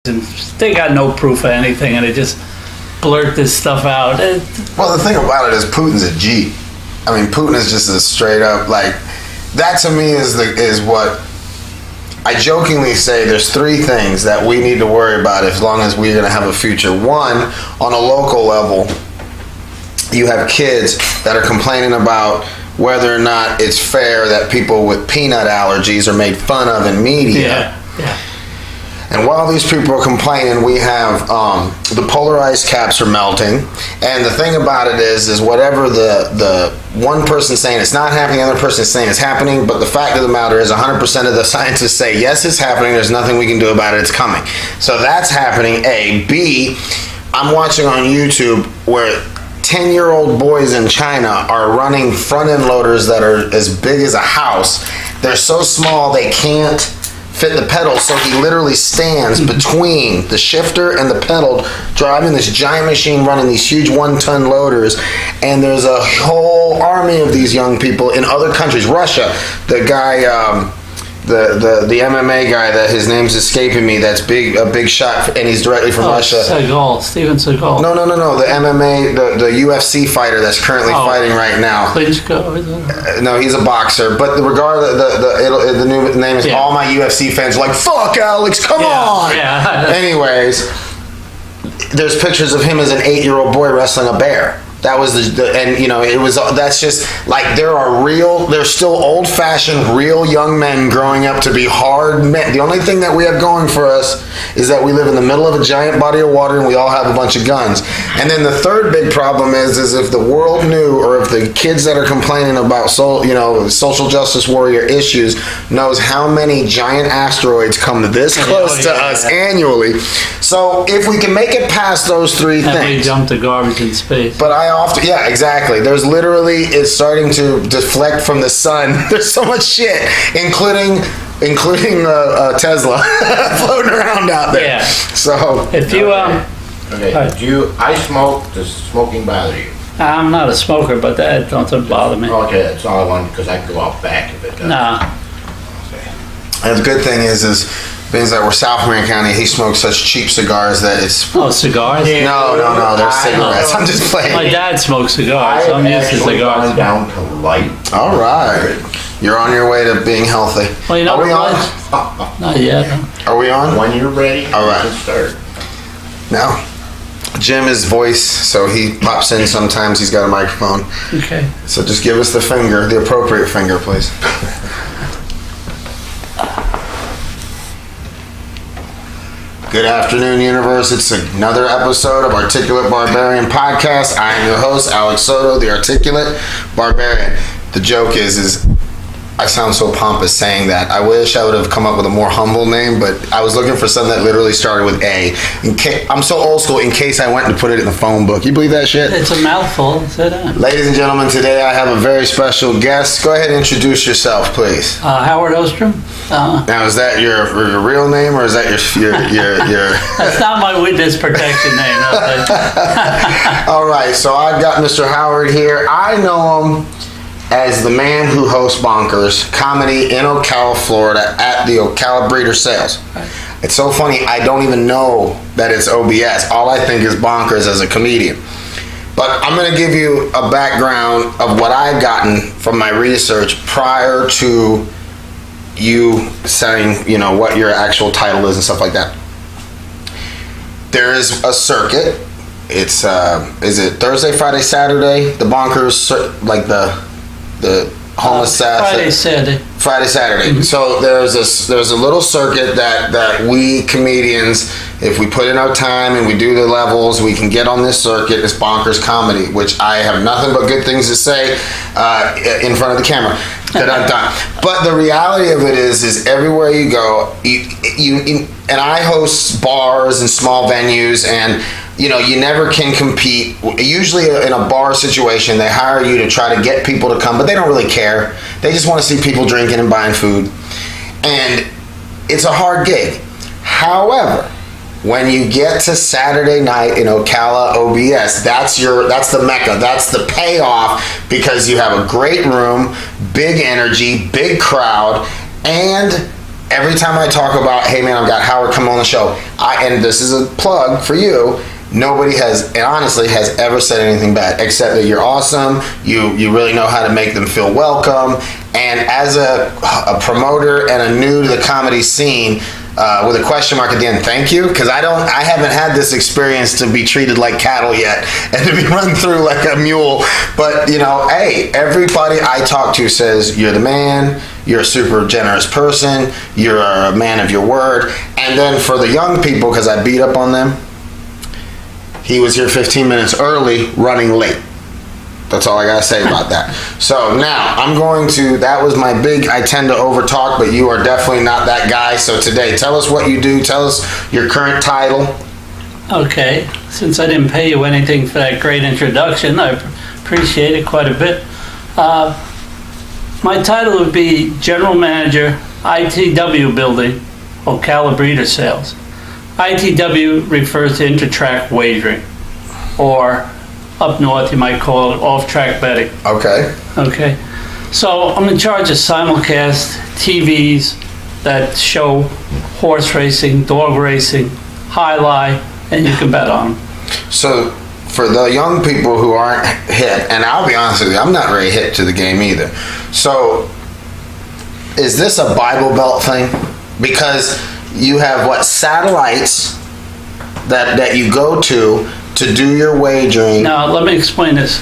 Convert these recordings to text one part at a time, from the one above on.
and they got no proof of anything, and they just blurt this stuff out. Well, the thing about it is Putin's a G. I mean, Putin is just a straight up, like, that to me is what I jokingly say. There's three things that we need to worry about as long as we're going to have a future. One, on a local level, you have kids that are complaining about whether or not it's fair that people with peanut allergies are made fun of in media. Yeah. And while these people are complaining, we have the polar ice caps are melting. And the thing about it is whatever the one person saying it's not happening, the other person saying it's happening, but the fact of the matter is 100% of the scientists say, yes, it's happening, there's nothing we can do about it, it's coming. So that's happening, A. B, I'm watching on YouTube where 10-year-old boys in China are running front-end loaders that are as big as a house. They're so small they can't fit the pedal, so he literally stands between the shifter and the pedal, driving this giant machine running these huge 1-ton loaders. And there's a whole army of these young people in other countries. Russia, the guy, the MMA guy that his name's escaping me, that's a big shot, and he's directly from Russia. Steven Seagal. No, the MMA, the UFC fighter that's currently fighting right now. Klitschko, is it? No, he's a boxer. But the new name is all my UFC fans are like, fuck Alex, come on! Yeah. Anyways, there's pictures of him as an 8-year-old boy wrestling a bear. That was that's just like they're still old-fashioned, real young men growing up to be hard men. The only thing that we have going for us is that we live in the middle of a giant body of water and we all have a bunch of guns. And then the third big problem is if the world knew, or if the kids that are complaining about social justice warrior issues knows how many giant asteroids come this close to us annually. So if we can make it past those three things. We jump the garbage in space. But exactly. There's literally, it's starting to deflect from the sun. There's so much shit, including Tesla floating around out there. Yeah. So if you Okay. I smoke. Does smoking bother you? I'm not a smoker, but that doesn't bother me. Okay, that's all I wanted, because I can go out back if it does. Nah. And the good thing is being that we're South Marin County, he smokes such cheap cigars that it's... Oh, cigars? No, they're cigarettes. I'm just playing. My dad smokes cigars, so I'm used to cigars. Down to light. All right. You're on your way to being healthy. Well, you know Are we on? Not yet. Are we on? When you're ready, all right. you can start. Now, Jim is voice, so he pops in sometimes. He's got a microphone. Okay. So just give us the appropriate finger, please. Good afternoon, universe. It's another episode of Articulate Barbarian Podcast. I am your host, Alex Soto, the Articulate Barbarian. The joke is I sound so pompous saying that. I wish I would have come up with a more humble name, but I was looking for something that literally started with A. I'm so old school, in case I went to put it in the phone book. You believe that shit? It's a mouthful. Say that. Ladies and gentlemen, today I have a very special guest. Go ahead and introduce yourself, please. Howard Ostrom. Now, is that your real name, or is that your That's not my witness protection name. All right, so I've got Mr. Howard here. I know him as the man who hosts BONKERZ comedy in Ocala, Florida at the OCALA Breeder Sales. Right. It's so funny, I don't even know that it's OBS. All I think is BONKERZ as a comedian. But I'm going to give you a background of what I've gotten from my research prior to you saying, what your actual title is and stuff like that. There is a circuit. It's, is it Thursday, Friday, Saturday? The BONKERZ, like the homeless Friday, Saturday. Friday, Saturday. Mm-hmm. So there's a little circuit that we comedians, if we put in our time and we do the levels, we can get on this circuit. It's BONKERZ comedy, which I have nothing but good things to say in front of the camera. But the reality of it is everywhere you go, you and I host bars and small venues, and you never can compete. Usually in a bar situation, they hire you to try to get people to come, but they don't really care. They just want to see people drinking and buying food. And it's a hard gig. However, when you get to Saturday night in Ocala OBS, that's the mecca. That's the payoff, because you have a great room, big energy, big crowd, and every time I talk about, hey man, I've got Howard come on the show, and this is a plug for you, nobody has, and honestly, has ever said anything bad, except that you're awesome, you really know how to make them feel welcome, and as a promoter and a new to the comedy scene, with a question mark at the end, thank you, because I haven't had this experience to be treated like cattle yet, and to be run through like a mule, but hey, everybody I talk to says, you're the man, you're a super generous person, you're a man of your word, and then for the young people, because I beat up on them, he was here 15 minutes early, running late. That's all I gotta say about that. So now that was my big, I tend to overtalk, but you are definitely not that guy. So today, tell us what you do, tell us your current title. Okay, since I didn't pay you anything for that great introduction, I appreciate it quite a bit. My title would be General Manager, ITW Building, OCALA Breeder Sales. ITW refers to inter-track wagering, or up north you might call it off-track betting. Okay. Okay. So I'm in charge of simulcast TVs that show horse racing, dog racing, highlight, and you can bet on them. So for the young people who aren't hip, and I'll be honest with you, I'm not very hip to the game either. So is this a Bible Belt thing? Because you have satellites that you go to do your wagering. Now, let me explain this.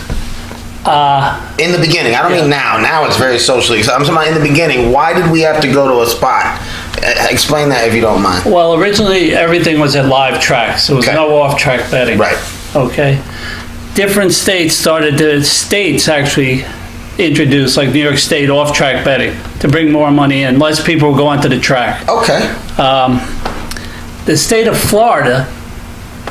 In the beginning, I don't mean now. Now it's very socially. So I'm talking about in the beginning. Why did we have to go to a spot? Explain that if you don't mind. Well, originally everything was at live tracks. There was no off-track betting. Right. Okay. Different states actually introduced, like New York State, off-track betting to bring more money in. Less people were going to the track. Okay. The state of Florida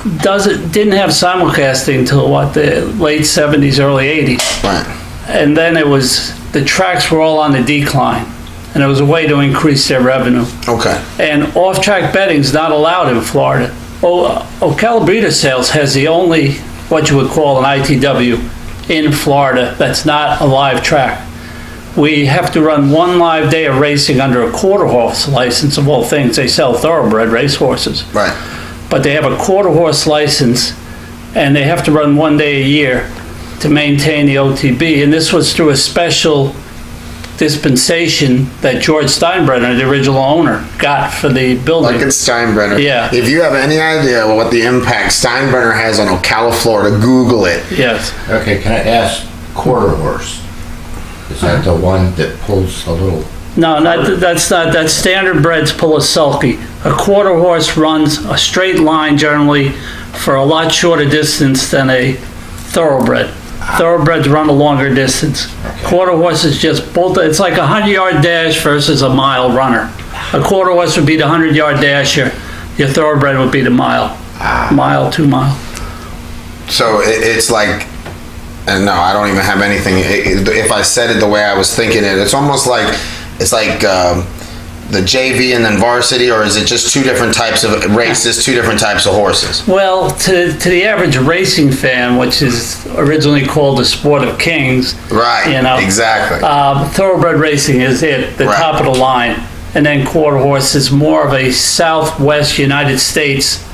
didn't have simulcasting until the late 70s, early 80s. Right. And then the tracks were all on the decline, and it was a way to increase their revenue. Okay. And off-track betting is not allowed in Florida. OCALA Breeder Sales has the only, what you would call an ITW in Florida that's not a live track. We have to run one live day of racing under a quarter horse license. Of all things, they sell thoroughbred race horses. Right. But they have a quarter horse license, and they have to run one day a year to maintain the OTB. And this was through a special dispensation that George Steinbrenner, the original owner, got for the building. Like it's Steinbrenner. Yeah. If you have any idea what the impact Steinbrenner has on Ocala, Florida, Google it. Yes. Okay, can I ask, quarter horse? Is that the one that pulls a little? No, that's not. That standard breds pull a sulky. A quarter horse runs a straight line generally for a lot shorter distance than a thoroughbred. Thoroughbreds run a longer distance. Quarter horses just both. It's like a 100-yard dash versus a mile runner. A quarter horse would be the 100-yard dasher. Your thoroughbred would be the mile, 2 mile. So it's like, and no, I don't even have anything. If I said it the way I was thinking it, it's almost like the JV and then varsity, or is it just two different types of races, two different types of horses? Well, to the average racing fan, which is originally called the Sport of Kings, Right. Exactly. Thoroughbred racing is the top of the line, and then quarter horse is more of a Southwest United States.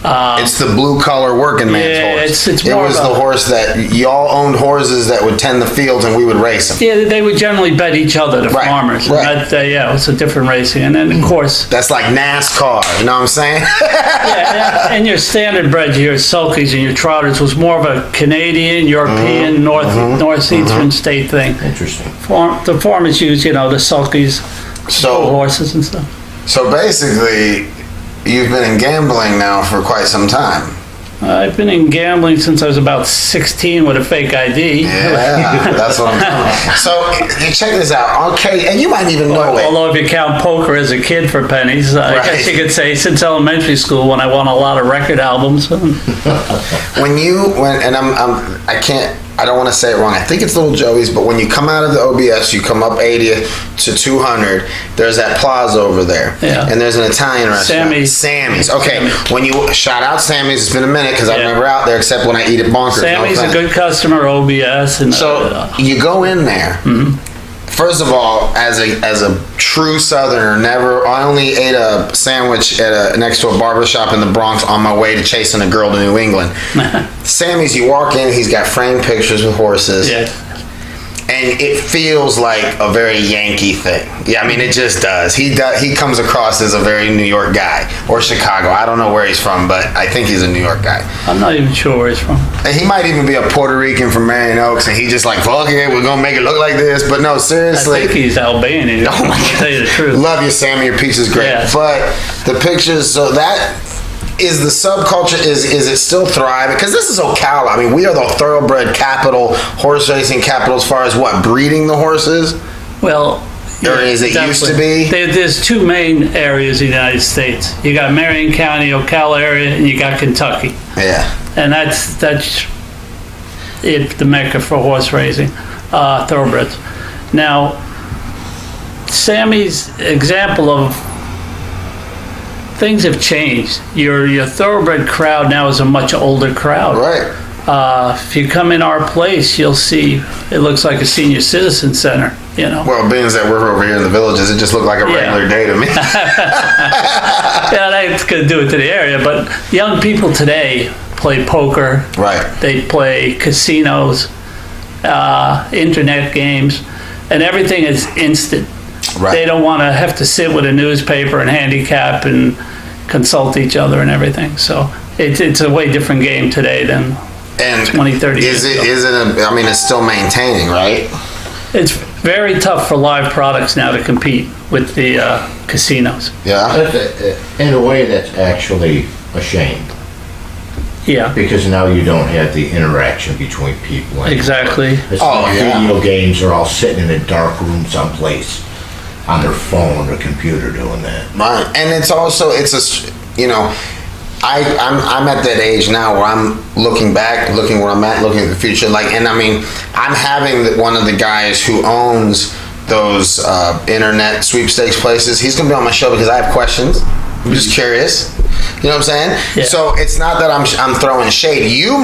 It's the blue collar working man's horse. It's it more was of the horse that y'all owned horses that would tend the fields and we would race them. Yeah, they would generally bet each other, the Right, farmers. right. Yeah, it's a different racing, and then of course. That's like NASCAR, you know what I'm saying? Yeah, and your standard bred, your sulkies and your trotters was more of a Canadian, European, northeastern state thing. Interesting. The farmers use, the sulkies, horses and stuff. So basically, you've been in gambling now for quite some time. I've been in gambling since I was about 16 with a fake ID. Yeah, that's what I'm talking about. So, check this out. Okay, and you might even know it. Although if you count poker as a kid for pennies, I guess you could say since elementary school when I won a lot of record albums. I don't want to say it wrong. I think it's Little Joey's, but when you come out of the OBS, you come up 80 to 200. There's that plaza over there, and there's an Italian restaurant. Sammy's. Okay, when you shout out Sammy's, it's been a minute because I'm never out there except when I eat at Bonkers. Sammy's a good customer, OBS, and so you go in there, First of all, as a true Southerner, I only ate a sandwich next to a barber shop in the Bronx on my way to chasing a girl to New England. Sammy's, you walk in, he's got framed pictures with horses. Yeah. And it feels like a very Yankee thing. Yeah, I mean, it just does. He comes across as a very New York guy, or Chicago. I don't know where he's from, but I think he's a New York guy. I'm not even sure where he's from. And he might even be a Puerto Rican from Marion Oaks, and he just like, fuck it, we're gonna make it look like this. But no, seriously. I think he's Albanian. Oh my to tell you the truth. Love you, Sammy. Your piece is great. Yes. But the pictures, so that is the subculture. Is it still thriving? Because this is Ocala. I mean, we are the thoroughbred capital, horse racing capital, as far as what, breeding the horses. Well, Or is it used to be? There's two main areas in the United States. You got Marion County, Ocala area, and you got Kentucky. Yeah. And that's it, the mecca for horse racing, thoroughbreds. Now, Sammy's example of things have changed. Your thoroughbred crowd now is a much older crowd. Right. If you come in our place, you'll see it looks like a senior citizen center. You know. Well, being that we're over here in the villages, it just looked like a regular day to me. Yeah, that's going to do it to the area. But young people today play poker. Right. They play casinos, internet games, and everything is instant. Right. They don't want to have to sit with a newspaper and handicap and consult each other and everything. So it's a way different game today than 20, 30 years ago. I mean, it's still maintaining, right? It's very tough for live products now to compete with the casinos. Yeah. In a way, that's actually a shame. Yeah. Because now you don't have the interaction between people anymore. Exactly. It's like video games are all sitting in a dark room someplace on their phone or computer doing that. Right. And it's also, I'm at that age now where I'm looking back, looking where I'm at, looking at the future. And I mean, I'm having one of the guys who owns those internet sweepstakes places. He's going to be on my show because I have questions. I'm just curious. You know what I'm saying? Yeah. So it's not that I'm throwing shade. You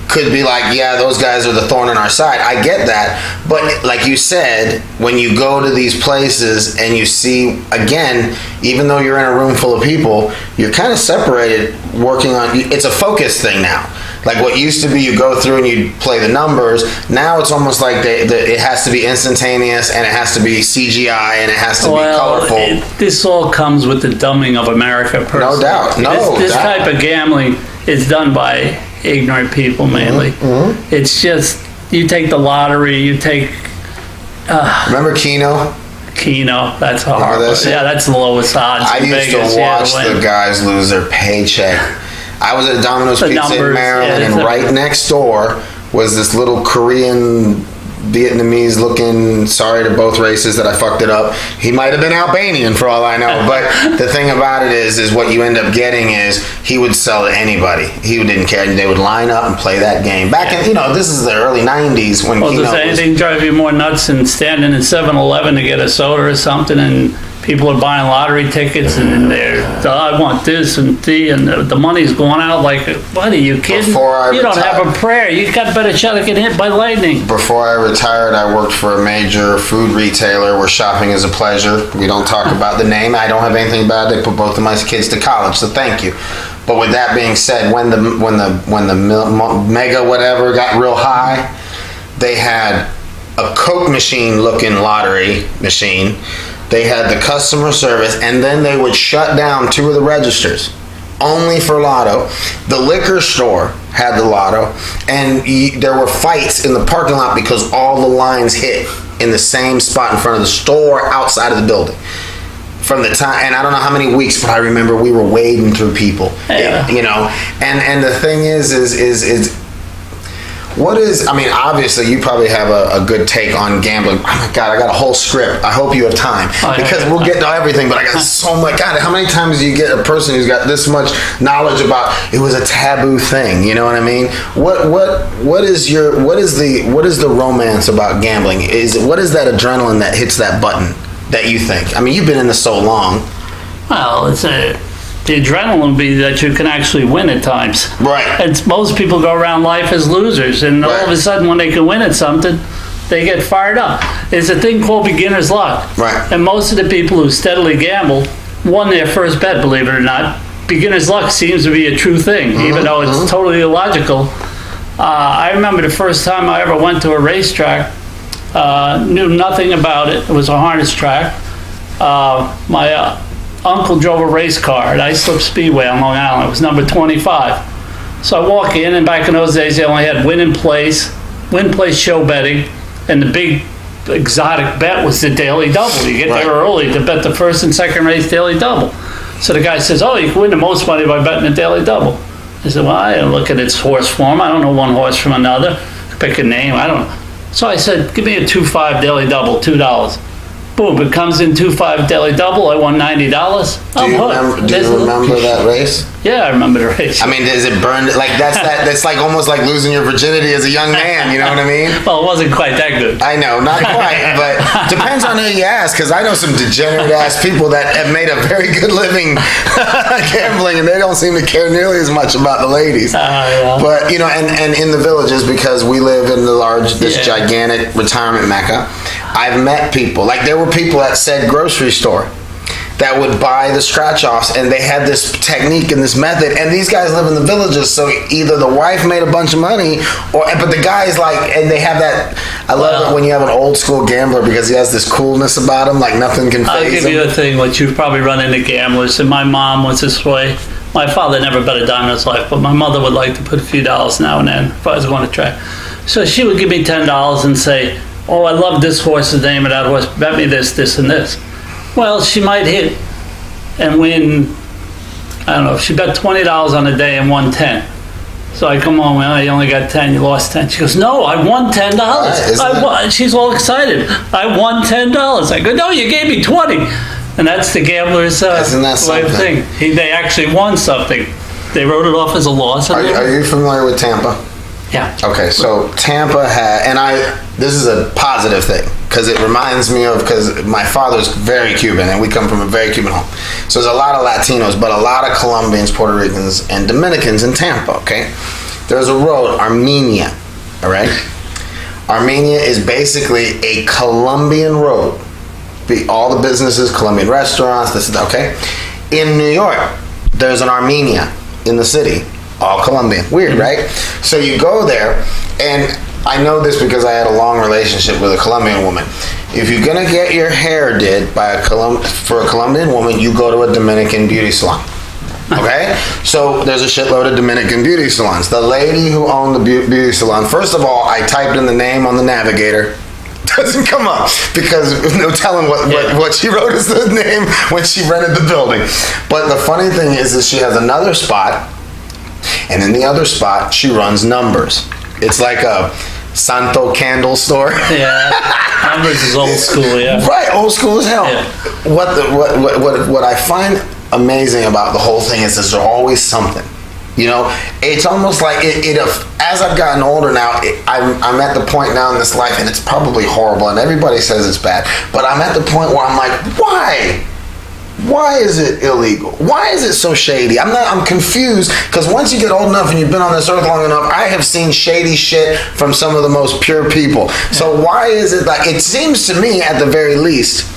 could be like, yeah, those guys are the thorn in our side. I get that. But like you said, when you go to these places and you see, again, even though you're in a room full of people, you're kind of separated working on, it's a focus thing now. Like what used to be, you go through and you play the numbers. Now it's almost like it has to be instantaneous, and it has to be CGI, and it has to be colorful. This all comes with the dumbing of America, personally. No doubt. This type of gambling is done by ignorant people mainly. Mm-hmm. It's just, you take the lottery, you take... Remember Keno? Keno, that's a hard one. Yeah, that's the lowest odds I in used Vegas. to watch the guys lose their paycheck. I was at Domino's Pizza in Maryland, and right next door was this little Korean, Vietnamese looking, sorry to both races that I fucked it up. He might have been Albanian for all I know, but the thing about it is what you end up getting is he would sell to anybody. He didn't care. They would line up and play that game. Back in, this is the early 90s when does anything drive you more nuts than standing in 7-Eleven to get a soda or something, and people are buying lottery tickets and I want this and the money's going out like, what are you kidding? You don't have a prayer. You got a better shot of getting hit by lightning. Before I retired, I worked for a major food retailer where shopping is a pleasure. We don't talk about the name. I don't have anything bad. They put both of my kids to college, so thank you. But with that being said, when the mega whatever got real high, they had a Coke machine looking lottery machine. They had the customer service, and then they would shut down 2 of the registers only for lotto. The liquor store had the lotto, and there were fights in the parking lot because all the lines hit in the same spot in front of the store outside of the building. From the time, and I don't know how many weeks, but I remember we were wading through people. Yeah. And the thing is what is, I mean, obviously you probably have a good take on gambling. Oh my God, I got a whole script. I hope you have time because we'll get to everything, but I got so much. God, how many times do you get a person who's got this much knowledge about it was a taboo thing? You know what I mean? What is the romance about gambling? What is that adrenaline that hits that button that you think? I mean, you've been in this so long. Well, the adrenaline would be that you can actually win at times. Right. Most people go around life as losers, and all of a sudden when they can win at something, they get fired up. There's a thing called beginner's luck. Right. And most of the people who steadily gamble won their first bet, believe it or not. Beginner's luck seems to be a true thing, even though it's totally illogical. I remember the first time I ever went to a racetrack, knew nothing about it. It was a harness track. My uncle drove a race car at Islip Speedway on Long Island. It was number 25. So I walk in, and back in those days, they only had win in place show betting, and the big exotic bet was the daily double. You get there early to bet the first and second race daily double. So the guy says, oh, you can win the most money by betting the daily double. I said, well, I didn't look at its horse form. I don't know one horse from another. Pick a name, I don't know. So I said, give me a 2-5 daily double, $2. Boom, it comes in 2-5 daily double. I won $90. I'm hooked. Do you remember that race? Yeah, I remember the race. I mean, is it burned? Like that's like almost like losing your virginity as a young man. You know what I mean? Well, it wasn't quite that good. I know, not quite, but depends on who you ask. Because I know some degenerate ass people that have made a very good living gambling, and they don't seem to care nearly as much about the ladies. Yeah. But you know, and in the villages, because we live in this gigantic retirement mecca, I've met people. Like there were people at said grocery store that would buy the scratch-offs, and they had this technique and this method, and these guys live in the villages, so either the wife made a bunch of money, but the guy's like, and they have that, I love it when you have an old school gambler, because he has this coolness about him, like nothing can I'll faze give you him. a thing, which you've probably run into gamblers, and my mom was this way. My father never bet a dime in his life, but my mother would like to put a few dollars now and then if I was going to track. So she would give me $10 and say, oh, I love this horse's name and that horse, bet me this, this, and this. Well, she might hit and win, I don't know, if she bet $20 on a day and won 10. So I come home, well, you only got 10, you lost 10. She goes, no, I won $10. She's all excited. I won $10. I go, no, you gave me 20. And that's the gambler's way of thing. They actually won something. They wrote it off as a loss. Are you familiar with Tampa? Yeah. Okay, so Tampa this is a positive thing, because it reminds me of, because my father's very Cuban, and we come from a very Cuban home. So there's a lot of Latinos, but a lot of Colombians, Puerto Ricans, and Dominicans in Tampa, okay? There's a road, Armenia, all right? Armenia is basically a Colombian road. All the businesses, Colombian restaurants, this is that, okay? In New York, there's an Armenia in the city. All Colombian. Weird, right? So you go there, and I know this because I had a long relationship with a Colombian woman. If you're gonna get your hair did for a Colombian woman, you go to a Dominican beauty salon. Okay? So there's a shitload of Dominican beauty salons. The lady who owned the beauty salon, first of all, I typed in the name on the navigator. Doesn't come up because no telling what she wrote as the name when she rented the building. But the funny thing is she has another spot. And in the other spot, she runs numbers. It's like a Santo candle store. Yeah, numbers is old school, yeah. Right, old school as hell. Yeah. What I find amazing about the whole thing is there's always something. You know, it's almost like as I've gotten older now, I'm at the point now in this life, and it's probably horrible, and everybody says it's bad, but I'm at the point where I'm like, why? Why is it illegal? Why is it so shady? I'm confused, because once you get old enough and you've been on this earth long enough, I have seen shady shit from some of the most pure people. So why is it like, it seems to me at the very least,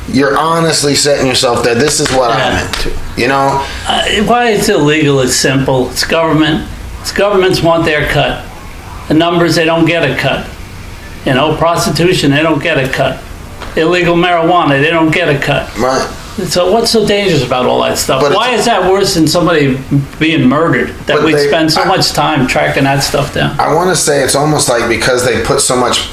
you're honestly setting yourself there. This is what I'm into, you know? Why it's illegal, it's simple. It's government. It's governments want their cut. The numbers, they don't get a cut. You know, prostitution, they don't get a cut. Illegal marijuana, they don't get a cut. Right. So what's so dangerous about all that stuff? Why is that worse than somebody being murdered? That we spend so much time tracking that stuff down. I want to say it's almost like because they put so much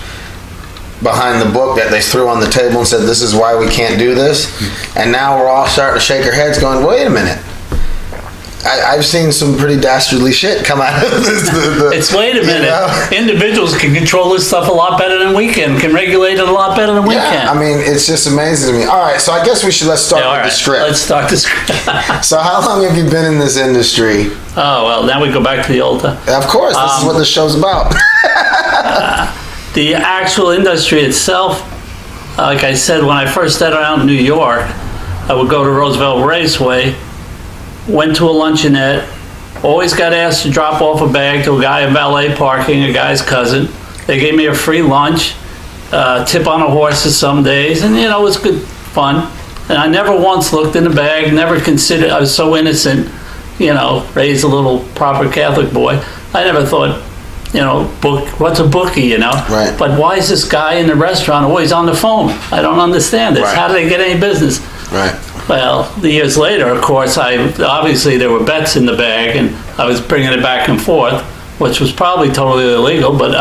behind the book that they threw on the table and said, this is why we can't do this. And now we're all starting to shake our heads going, wait a minute. I've seen some pretty dastardly shit come out of this. It's wait a minute. You know? Individuals can control this stuff a lot better than we can regulate it a lot better than we can. I mean, it's just amazing to me. All right, so I guess let's start with the script. Let's start the script. So how long have you been in this industry? Oh, well, now we go back to the old time. Of course, this is what the show's about. The actual industry itself, like I said, when I first started out in New York, I would go to Roosevelt Raceway, went to a luncheonette, always got asked to drop off a bag to a guy in valet parking, a guy's cousin. They gave me a free lunch, tip on the horses some days, and it was good fun. And I never once looked in the bag, never considered, I was so innocent, raised a little proper Catholic boy. I never thought, what's a bookie, Right. But why is this guy in the restaurant always on the phone? I don't understand this. Right. How do they get any business? Right. Well, the years later, of course, obviously there were bets in the bag, and I was bringing it back and forth, which was probably totally illegal, but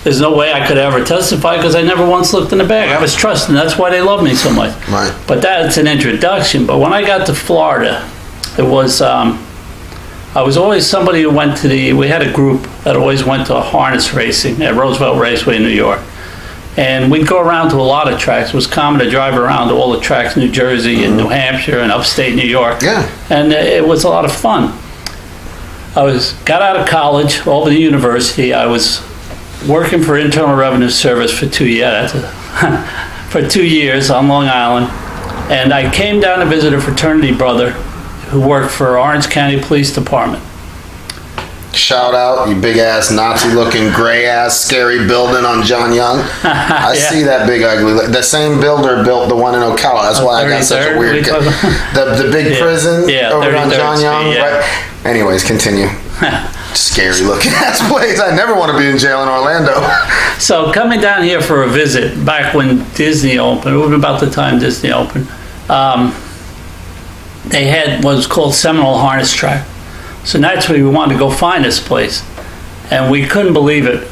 there's no way I could ever testify because I never once looked in the bag. I was trusting. That's why they love me so much. Right. But that's an introduction. But when I got to Florida, it was, I was always somebody who went to we had a group that always went to harness racing at Roosevelt Raceway in New York. And we'd go around to a lot of tracks. It was common to drive around to all the tracks, New Jersey and New Hampshire and upstate New York. Yeah. And it was a lot of fun. Got out of college, Albany University. I was working for Internal Revenue Service for 2 years, for 2 years on Long Island. And I came down to visit a fraternity brother who worked for Orange County Police Department. Shout out, you big ass Nazi looking gray ass scary building on John Young. I Yeah. see that big ugly. The same builder built the one in Ocala. That's why I got such a 33rd, weird. we talking- The big Yeah. prison Yeah, over on 33rd John Young. Street, yeah. Right? Anyways, continue. Scary looking ass place. I never want to be in jail in Orlando. So coming down here for a visit back when Disney opened, it was about the time Disney opened, they had what was called Seminole Harness Track. So naturally we wanted to go find this place. And we couldn't believe it,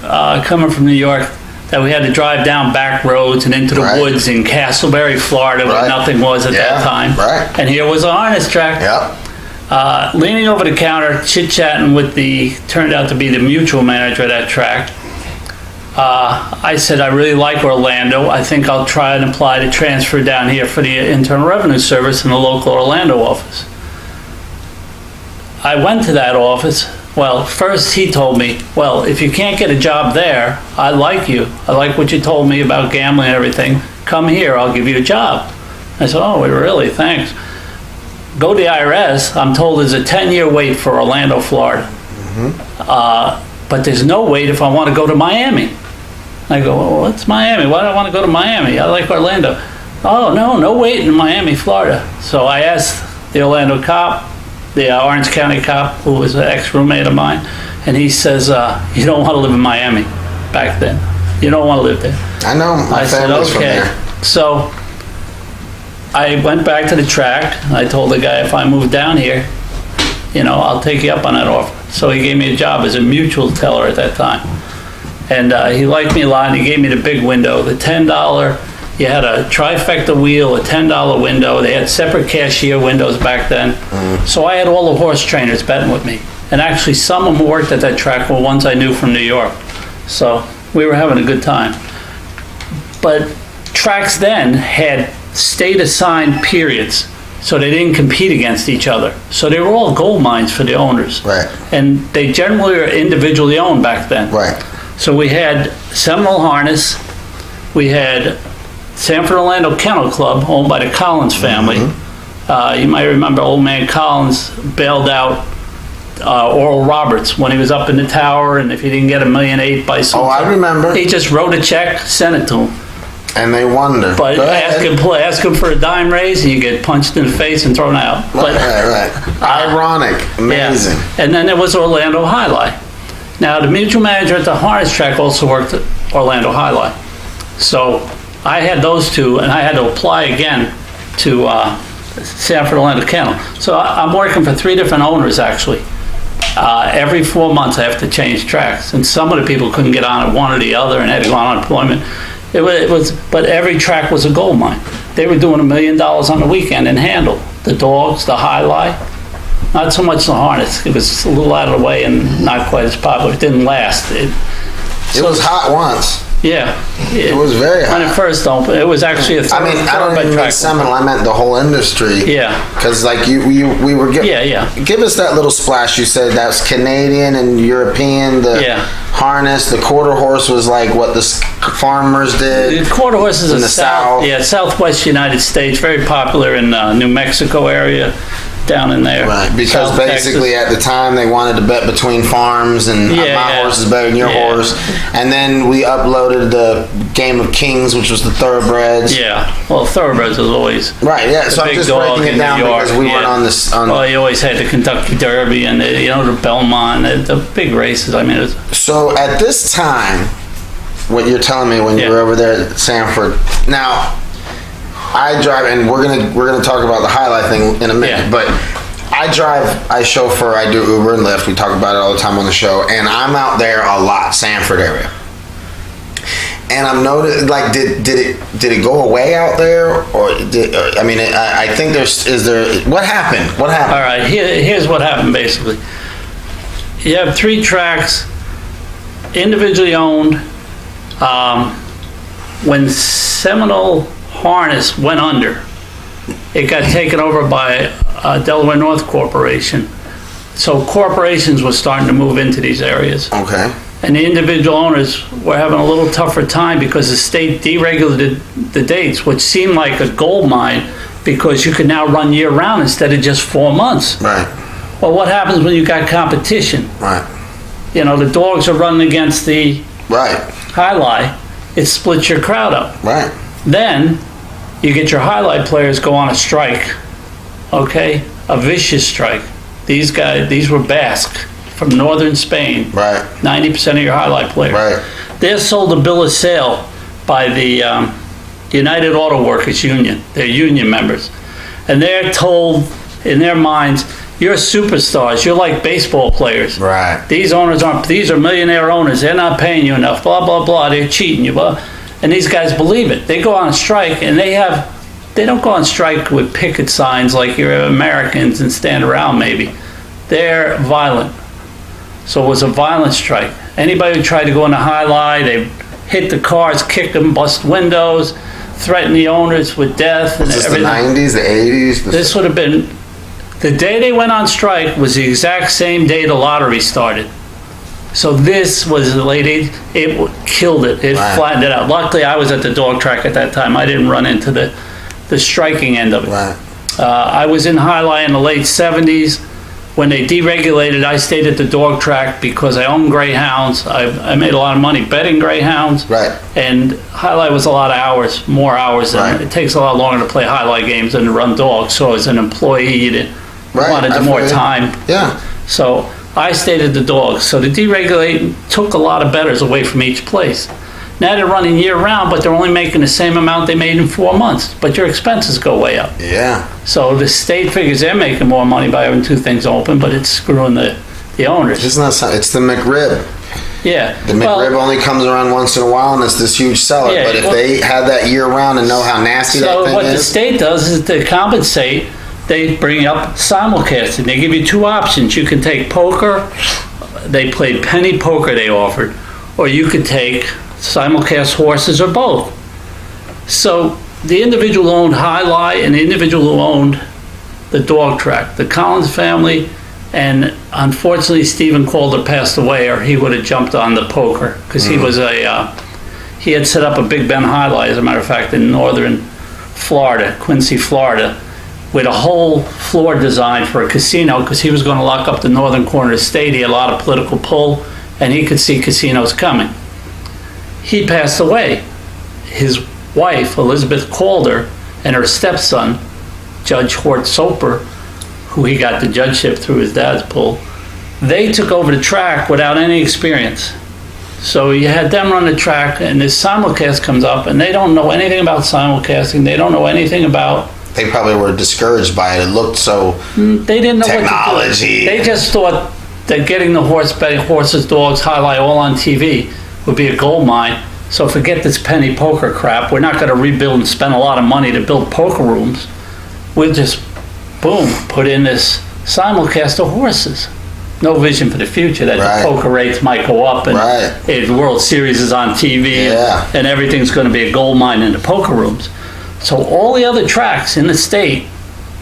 coming from New York, that we had to drive down back roads and into the Right. woods in Castleberry, Florida, where Right. nothing was at Yeah, that time. right. And here was a harness track. Yep. Leaning over the counter, chit-chatting with turned out to be the mutual manager of that track. I said, I really like Orlando. I think I'll try and apply to transfer down here for the Internal Revenue Service in the local Orlando office. I went to that office. Well, first he told me, well, if you can't get a job there, I like you. I like what you told me about gambling and everything. Come here, I'll give you a job. I said, oh, really? Thanks. Go to the IRS. I'm told there's a 10-year wait for Orlando, Florida. But there's no wait if I want to go to Miami. I go, well, what's Miami? Why do I want to go to Miami? I like Orlando. Oh, no wait in Miami, Florida. So I asked the Orlando cop, the Orange County cop, who was an ex-roommate of mine, and he says, you don't want to live in Miami back then. You don't want to live there. I know. My I said, family's from okay. there. So I went back to the track. I told the guy, if I move down here, I'll take you up on that offer. So he gave me a job as a mutual teller at that time. And he liked me a lot, and he gave me the big window, the $10. You had a trifecta wheel, a $10 window. They had separate cashier windows back then. So I had all the horse trainers betting with me. And actually, some of them who worked at that track were ones I knew from New York. So we were having a good time. But tracks then had state-assigned periods, so they didn't compete against each other. So they were all gold mines for the owners. Right. And they generally were individually owned back then. Right. So we had Seminole Harness, we had Sanford Orlando Kennel Club, owned by the Collins family. You might remember old man Collins bailed out Oral Roberts when he was up in the tower, and if he didn't get $1.8 million by some, Oh, I remember. he just wrote a check, sent it to him. And they wonder. But Go ahead. ask him for a dime raise, and you get punched in the face and thrown out. But Right. Ironic. Amazing. yeah. And then there was Orlando Highlight. Now, the mutual manager at the harness track also worked at Orlando Highlight. So I had those two, and I had to apply again to Sanford Orlando Kennel. So I'm working for 3 different owners, actually. Every 4 months I have to change tracks, and some of the people couldn't get on at one or the other and had to go on unemployment. But every track was a gold mine. They were doing $1 million on the weekend in Handle. The dogs, the highlight, not so much the harness. It was a little out of the way and not quite as popular. It didn't last. It was hot once. Yeah. It was very hot. When it first opened, it was actually a I mean, I don't even mean Seminole. I meant the whole industry. Yeah. Because like we were giving. Yeah. Give us that little splash. You said that was Canadian and European. The harness, the quarter horse was like what the farmers did. The quarter horse is in the south. Yeah, Southwest United States, very popular in New Mexico area. down in there. Right, because South basically Texas. at the time they wanted to bet between farms and my horse is better than your horse. And then we uploaded the Game of Kings, which was the thoroughbreds. Yeah, well, thoroughbreds was always Right, yeah, so I'm big just dog breaking it in down New York, because we went yeah. on this. Well, you always had the Kentucky Derby and the Belmont, the big races. I mean, it was, So at this time, what you're telling me when you Yeah. were over there at Sanford, now I drive, and we're gonna talk about the highlight thing in a minute, Yeah. but I drive, I chauffeur, I do Uber and Lyft. We talk about it all the time on the show, and I'm out there a lot, Sanford area. And I'm noticing, like, did it go away out there, or I mean, I think what happened? What happened? all right, here's what happened basically. You have 3 tracks, individually owned. When Seminole Harness went under, it got taken over by Delaware North Corporation. So corporations were starting to move into these areas. Okay. And the individual owners were having a little tougher time because the state deregulated the dates, which seemed like a gold mine because you could now run year round instead of just 4 months. Right. Well, what happens when you got competition? Right. You know, the dogs are running against the Right. highlight. It splits your crowd up. Right. Then you get your highlight players go on a strike, okay? A vicious strike. These were Basque from northern Spain. Right. 90% of your highlight players. Right. They're sold a bill of sale by the United Auto Workers Union. They're union members. And they're told in their minds, you're superstars. You're like baseball players. Right. These owners these are millionaire owners. They're not paying you enough, blah, blah, blah. They're cheating you, blah. And these guys believe it. They go on strike and they don't go on strike with picket signs like you're Americans and stand around maybe. They're violent. So it was a violent strike. Anybody who tried to go in the highlight, they hit the cars, kick them, bust windows, threaten the owners with death and Is this everything. the 90s, the 80s? This would have been, the day they went on strike was the exact same day the lottery started. So this was the lady, it killed it. It Right. flattened it out. Luckily, I was at the dog track at that time. I didn't run into the striking end of it. Right. I was in highlight in the late 70s. When they deregulated, I stayed at the dog track because I own greyhounds. I made a lot of money betting greyhounds. Right. And highlight was a lot of hours, more hours than Right. it takes a lot longer to play highlight games than to run dogs. So as an employee, you didn't Right, wanted I more feel you. time. Yeah. So I stayed at the dogs. So the deregulating took a lot of bettors away from each place. Now they're running year round, but they're only making the same amount they made in 4 months. But your expenses go way up. Yeah. So the state figures they're making more money by having 2 things open, but it's screwing the owners. Isn't that something? It's the McRib. Yeah. The McRib only comes around once in a while, and it's this huge seller. Yeah, but if well- they had that year round and know how nasty that So thing what the is, state does is to compensate, they bring up simulcasting. They give you 2 options. You can take poker. They played penny poker they offered. Or you could take simulcast horses or both. So the individual who owned highlight and the individual who owned the dog track, the Collins family, and unfortunately Stephen Calder passed away, or he would have jumped on the poker because he was he had set up a Big Ben highlight, as a matter of fact, in northern Florida, Quincy, Florida, with a whole floor designed for a casino because he was going to lock up the northern corner of the state. He had a lot of political pull, and he could see casinos coming. He passed away. His wife, Elizabeth Calder, and her stepson, Judge Hort Soper, who he got the judgeship through his dad's pull, they took over the track without any experience. So you had them run the track, and this simulcast comes up, and they don't know anything about simulcasting. They don't know anything about. they probably were discouraged by it. It looked so They didn't know what to technology. do. They just thought that getting the horses, dogs, highlight all on TV would be a gold mine. So forget this penny poker crap. We're not going to rebuild and spend a lot of money to build poker rooms. We'll just, boom, put in this simulcast of horses. No vision for the future that Right. the poker rates might go up and Right. the World Series is on TV Yeah. and everything's going to be a gold mine in the poker rooms. So all the other tracks in the state,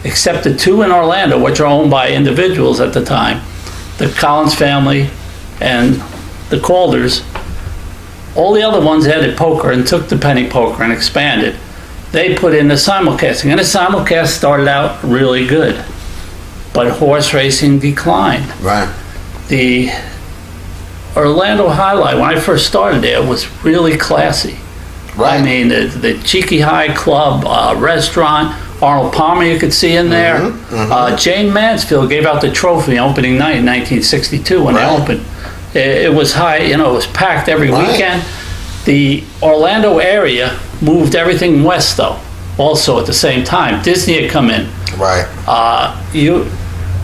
except the 2 in Orlando, which are owned by individuals at the time, the Collins family and the Calders, all the other ones added poker and took the penny poker and expanded. They put in the simulcasting, and the simulcast started out really good. but horse racing declined. Right. The Orlando Highlight, when I first started there, was really classy. Right. I mean, the Cheeky High Club, restaurant, Arnold Palmer you could see in there. Jane Mansfield gave out the trophy opening night in 1962 when Right. they opened. It was high, it was packed every Right. weekend. The Orlando area moved everything west though, also at the same time. Disney had come in. Right.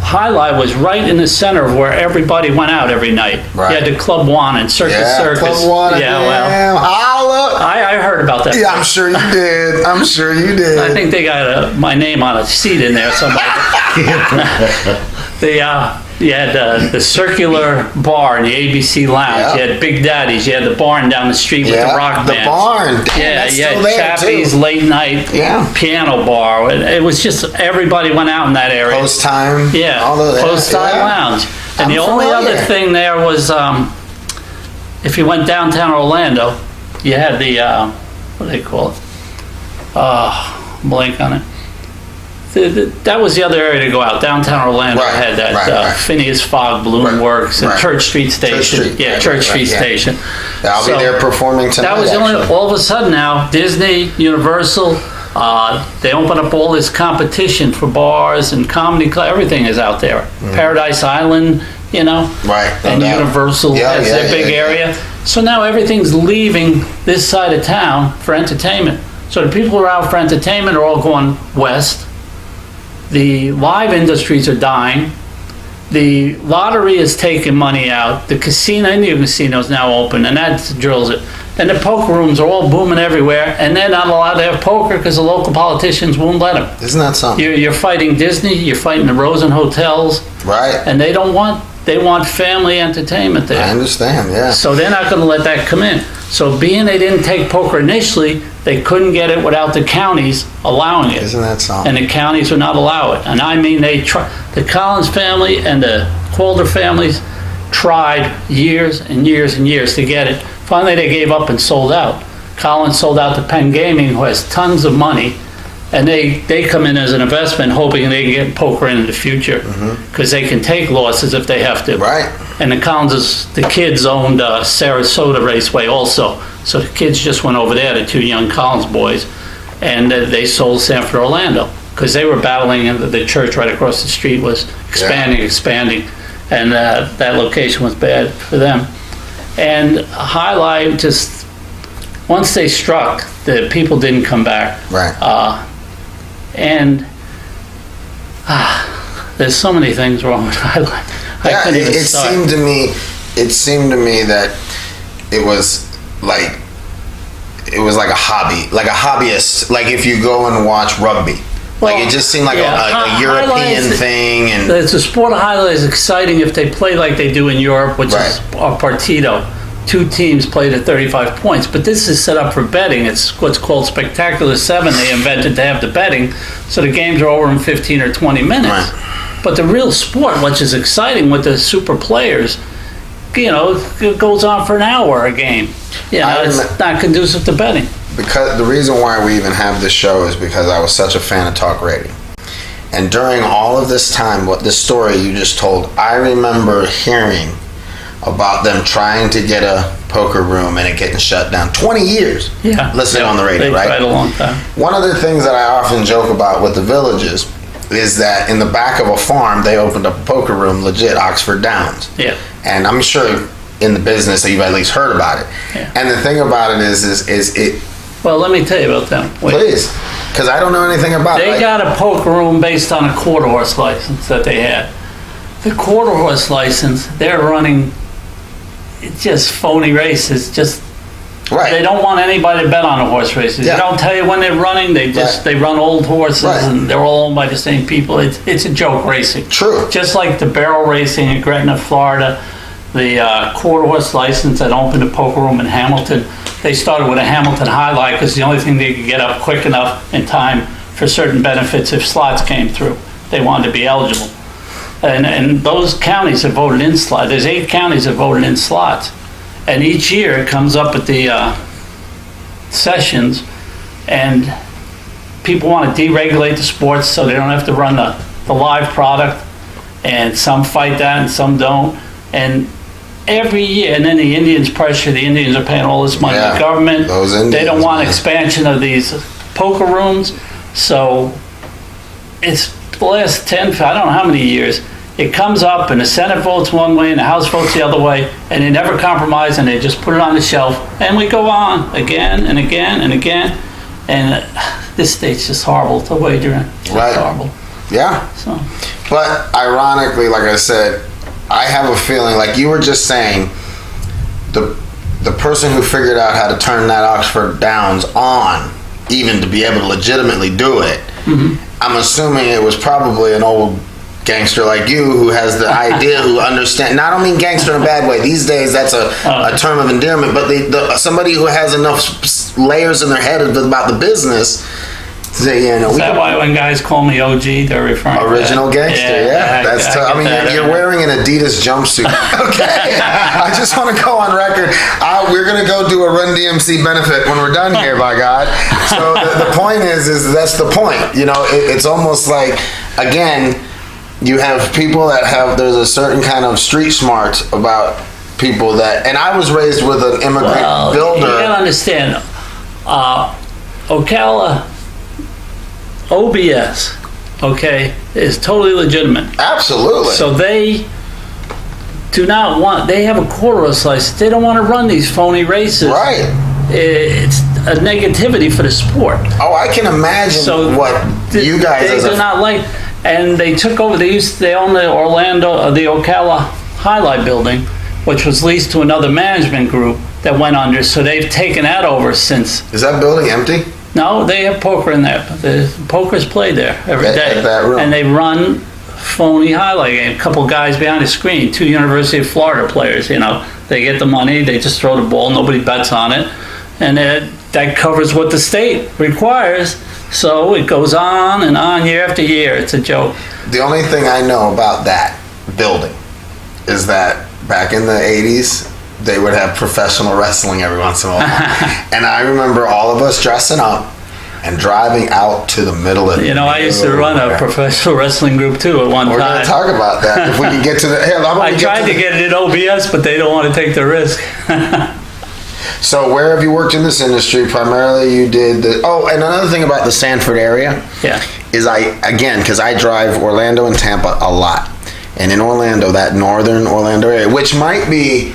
Highlight was right in the center of where everybody went out every night. Right. You had the Club One and Circus Yeah, Circus. Club One. Yeah, well, Damn, holla. I heard about that. Yeah, I'm sure you did. I'm sure you did. I think they got my name on a seat in there somewhere. You had the circular bar in the ABC Lounge. Yeah. You had Big Daddy's. You had the barn down the street with the rock the band. barn. Damn, Yeah, that's you still had there, Chappie's too. late night Yeah. piano bar. It was just everybody went out in that area. Post time. Yeah, all of that, Post Time yeah. Lounge. And I'm the only familiar. other thing there was, if you went downtown Orlando, you had the, what do they call it? Blank on it. That was the other area to go out. Downtown Orlando Right, had that right. Phineas Fogg Balloon Right, Works and right. Church Street Station. Street, Yeah, right, Church right, Street yeah. Station. I'll So, be there performing tonight. That was the only, actually. all of a sudden now, Disney, Universal, they open up all this competition for bars and comedy club. Everything is out there. Paradise Island, Right. no and doubt. Universal Yeah, has yeah, their big yeah, yeah. area. So now everything's leaving this side of town for entertainment. So the people who are out for entertainment are all going west. The live industries are dying. The lottery is taking money out. The casino, Indian casino is now open, and that drills it. And the poker rooms are all booming everywhere, and they're not allowed to have poker because the local politicians won't let them. Isn't that something? You're fighting Disney, you're fighting the Rosen hotels, Right. and they want family entertainment there. I understand. Yeah. So they're not gonna let that come in. So being they didn't take poker initially, they couldn't get it without the counties allowing it. Isn't that something? And the counties would not allow it. And I mean, the Collins family and the Calder families tried years and years and years to get it. Finally, they gave up and sold out. Collins sold out to Penn Gaming, who has tons of money, and they come in as an investment, hoping they can get poker in the future, because they can take losses if they have to. Right. And the kids owned Sarasota Raceway also. So the kids just went over there, the two young Collins boys, and they sold Sanford Orlando because they were battling, and the church right across the street was expanding, and that location was bad for them. And Highlight just, once they struck, the people didn't come back. Right. And there's so many things wrong with Highlight. I couldn't even it start. seemed to me that it was like a hobby, like a hobbyist. Like if you go and watch rugby, Well, like it just seemed like yeah, a European highlights- thing. And The sport of highlight is exciting if they play like they do in Europe, which is a partido. Two teams played at 35 points, but this is set up for betting. It's what's called Spectacular 7. They invented to have the betting, so the games are over in 15 or 20 minutes. Right. But the real sport, which is exciting with the super players, it goes on for an hour a game. It's not conducive to betting. because the reason why we even have this show is because I was such a fan of talk radio. And during all of this time, what this story you just told, I remember hearing about them trying to get a poker room and it getting shut down. 20 years. Yeah. Listening on the radio, They right? tried a long time. One of the things that I often joke about with the villages is that in the back of a farm, they opened up a poker room, legit, Oxford Downs. Yeah. And I'm sure in the business that you've at least heard about it. Yeah. And the thing about it is it, Well, let me tell you about them. Wait. please, because I don't know anything about it. They Like, got a poker room based on a quarter horse license that they had. The quarter horse license, they're running just phony races. Just right. they don't want anybody to bet on the horse races. Yeah. They don't tell you when they're running. They just Right. they run old horses Right. and they're all owned by the same people. It's a joke racing. True. Just like the barrel racing in Gretna, Florida, the quarter horse license that opened a poker room in Hamilton. They started with a Hamilton Highlight because the only thing they could get up quick enough in time for certain benefits if slots came through. They wanted to be eligible. And those counties have voted in slots. There's 8 counties that voted in slots. And each year it comes up at the sessions and people want to deregulate the sports so they don't have to run the live product. and some fight that and some don't. And every year, and then the Indians pressure, the Indians are paying all this money to Yeah, the government. those Indians, They don't want man. expansion of these poker rooms. So it's the last 10, I don't know how many years, it comes up and the Senate votes one way and the House votes the other way, and they never compromise, and they just put it on the shelf, and we go on again and again and again. And this state's just horrible to wager in. It's Right. horrible. Yeah. So, But ironically, like I said, I have a feeling, like you were just saying, the person who figured out how to turn that Oxford Downs on, even to be able to legitimately do it, I'm assuming it was probably an old gangster like you who has the idea, who understand. Now, I don't mean gangster in a bad way. These days, that's a term of endearment. But somebody who has enough layers in their head about the business. Say, you know, is that why when guys call me OG, they're referring original to that? gangster? Yeah, that's. I mean, you're wearing an Adidas jumpsuit. Okay, I just want to go on record. We're gonna go do a Run DMC benefit when we're done here, by God. So the point is that's the point. You know, it's almost like, again, you have people that have. There's a certain kind of street smart about people that. And I was raised with an immigrant builder. You gotta understand, OCALA. OBS, okay, is totally legitimate. Absolutely. So they do not want, they have a quarter of slice. They don't want to run these phony races. Right. It's a negativity for the sport. Oh, I can imagine So what you guys they as do a not like, and they took over, they own the the Ocala Highlight building, which was leased to another management group that went under, so they've taken that over since. Is that building empty? No, they have poker in there. The poker's played there every day. At that room. And they run phony highlight game. A couple guys behind the screen, 2 University of Florida players, you know. They get the money, they just throw the ball, nobody bets on it. And that covers what the state requires. So it goes on and on year after year. It's a joke. The only thing I know about that building is that back in the 80s, they would have professional wrestling every once in a while. And I remember all of us dressing up and driving out to the middle of You know, I used to run a professional wrestling group too at one We're going time. to talk about that. If we can get to the... Hey, how about I we tried to get it in OBS, but they don't want to take the risk. So where have you worked in this industry? Primarily you did the... Oh, and another thing about the Sanford area Yeah. is because I drive Orlando and Tampa a lot. And in Orlando, that northern Orlando area, which might be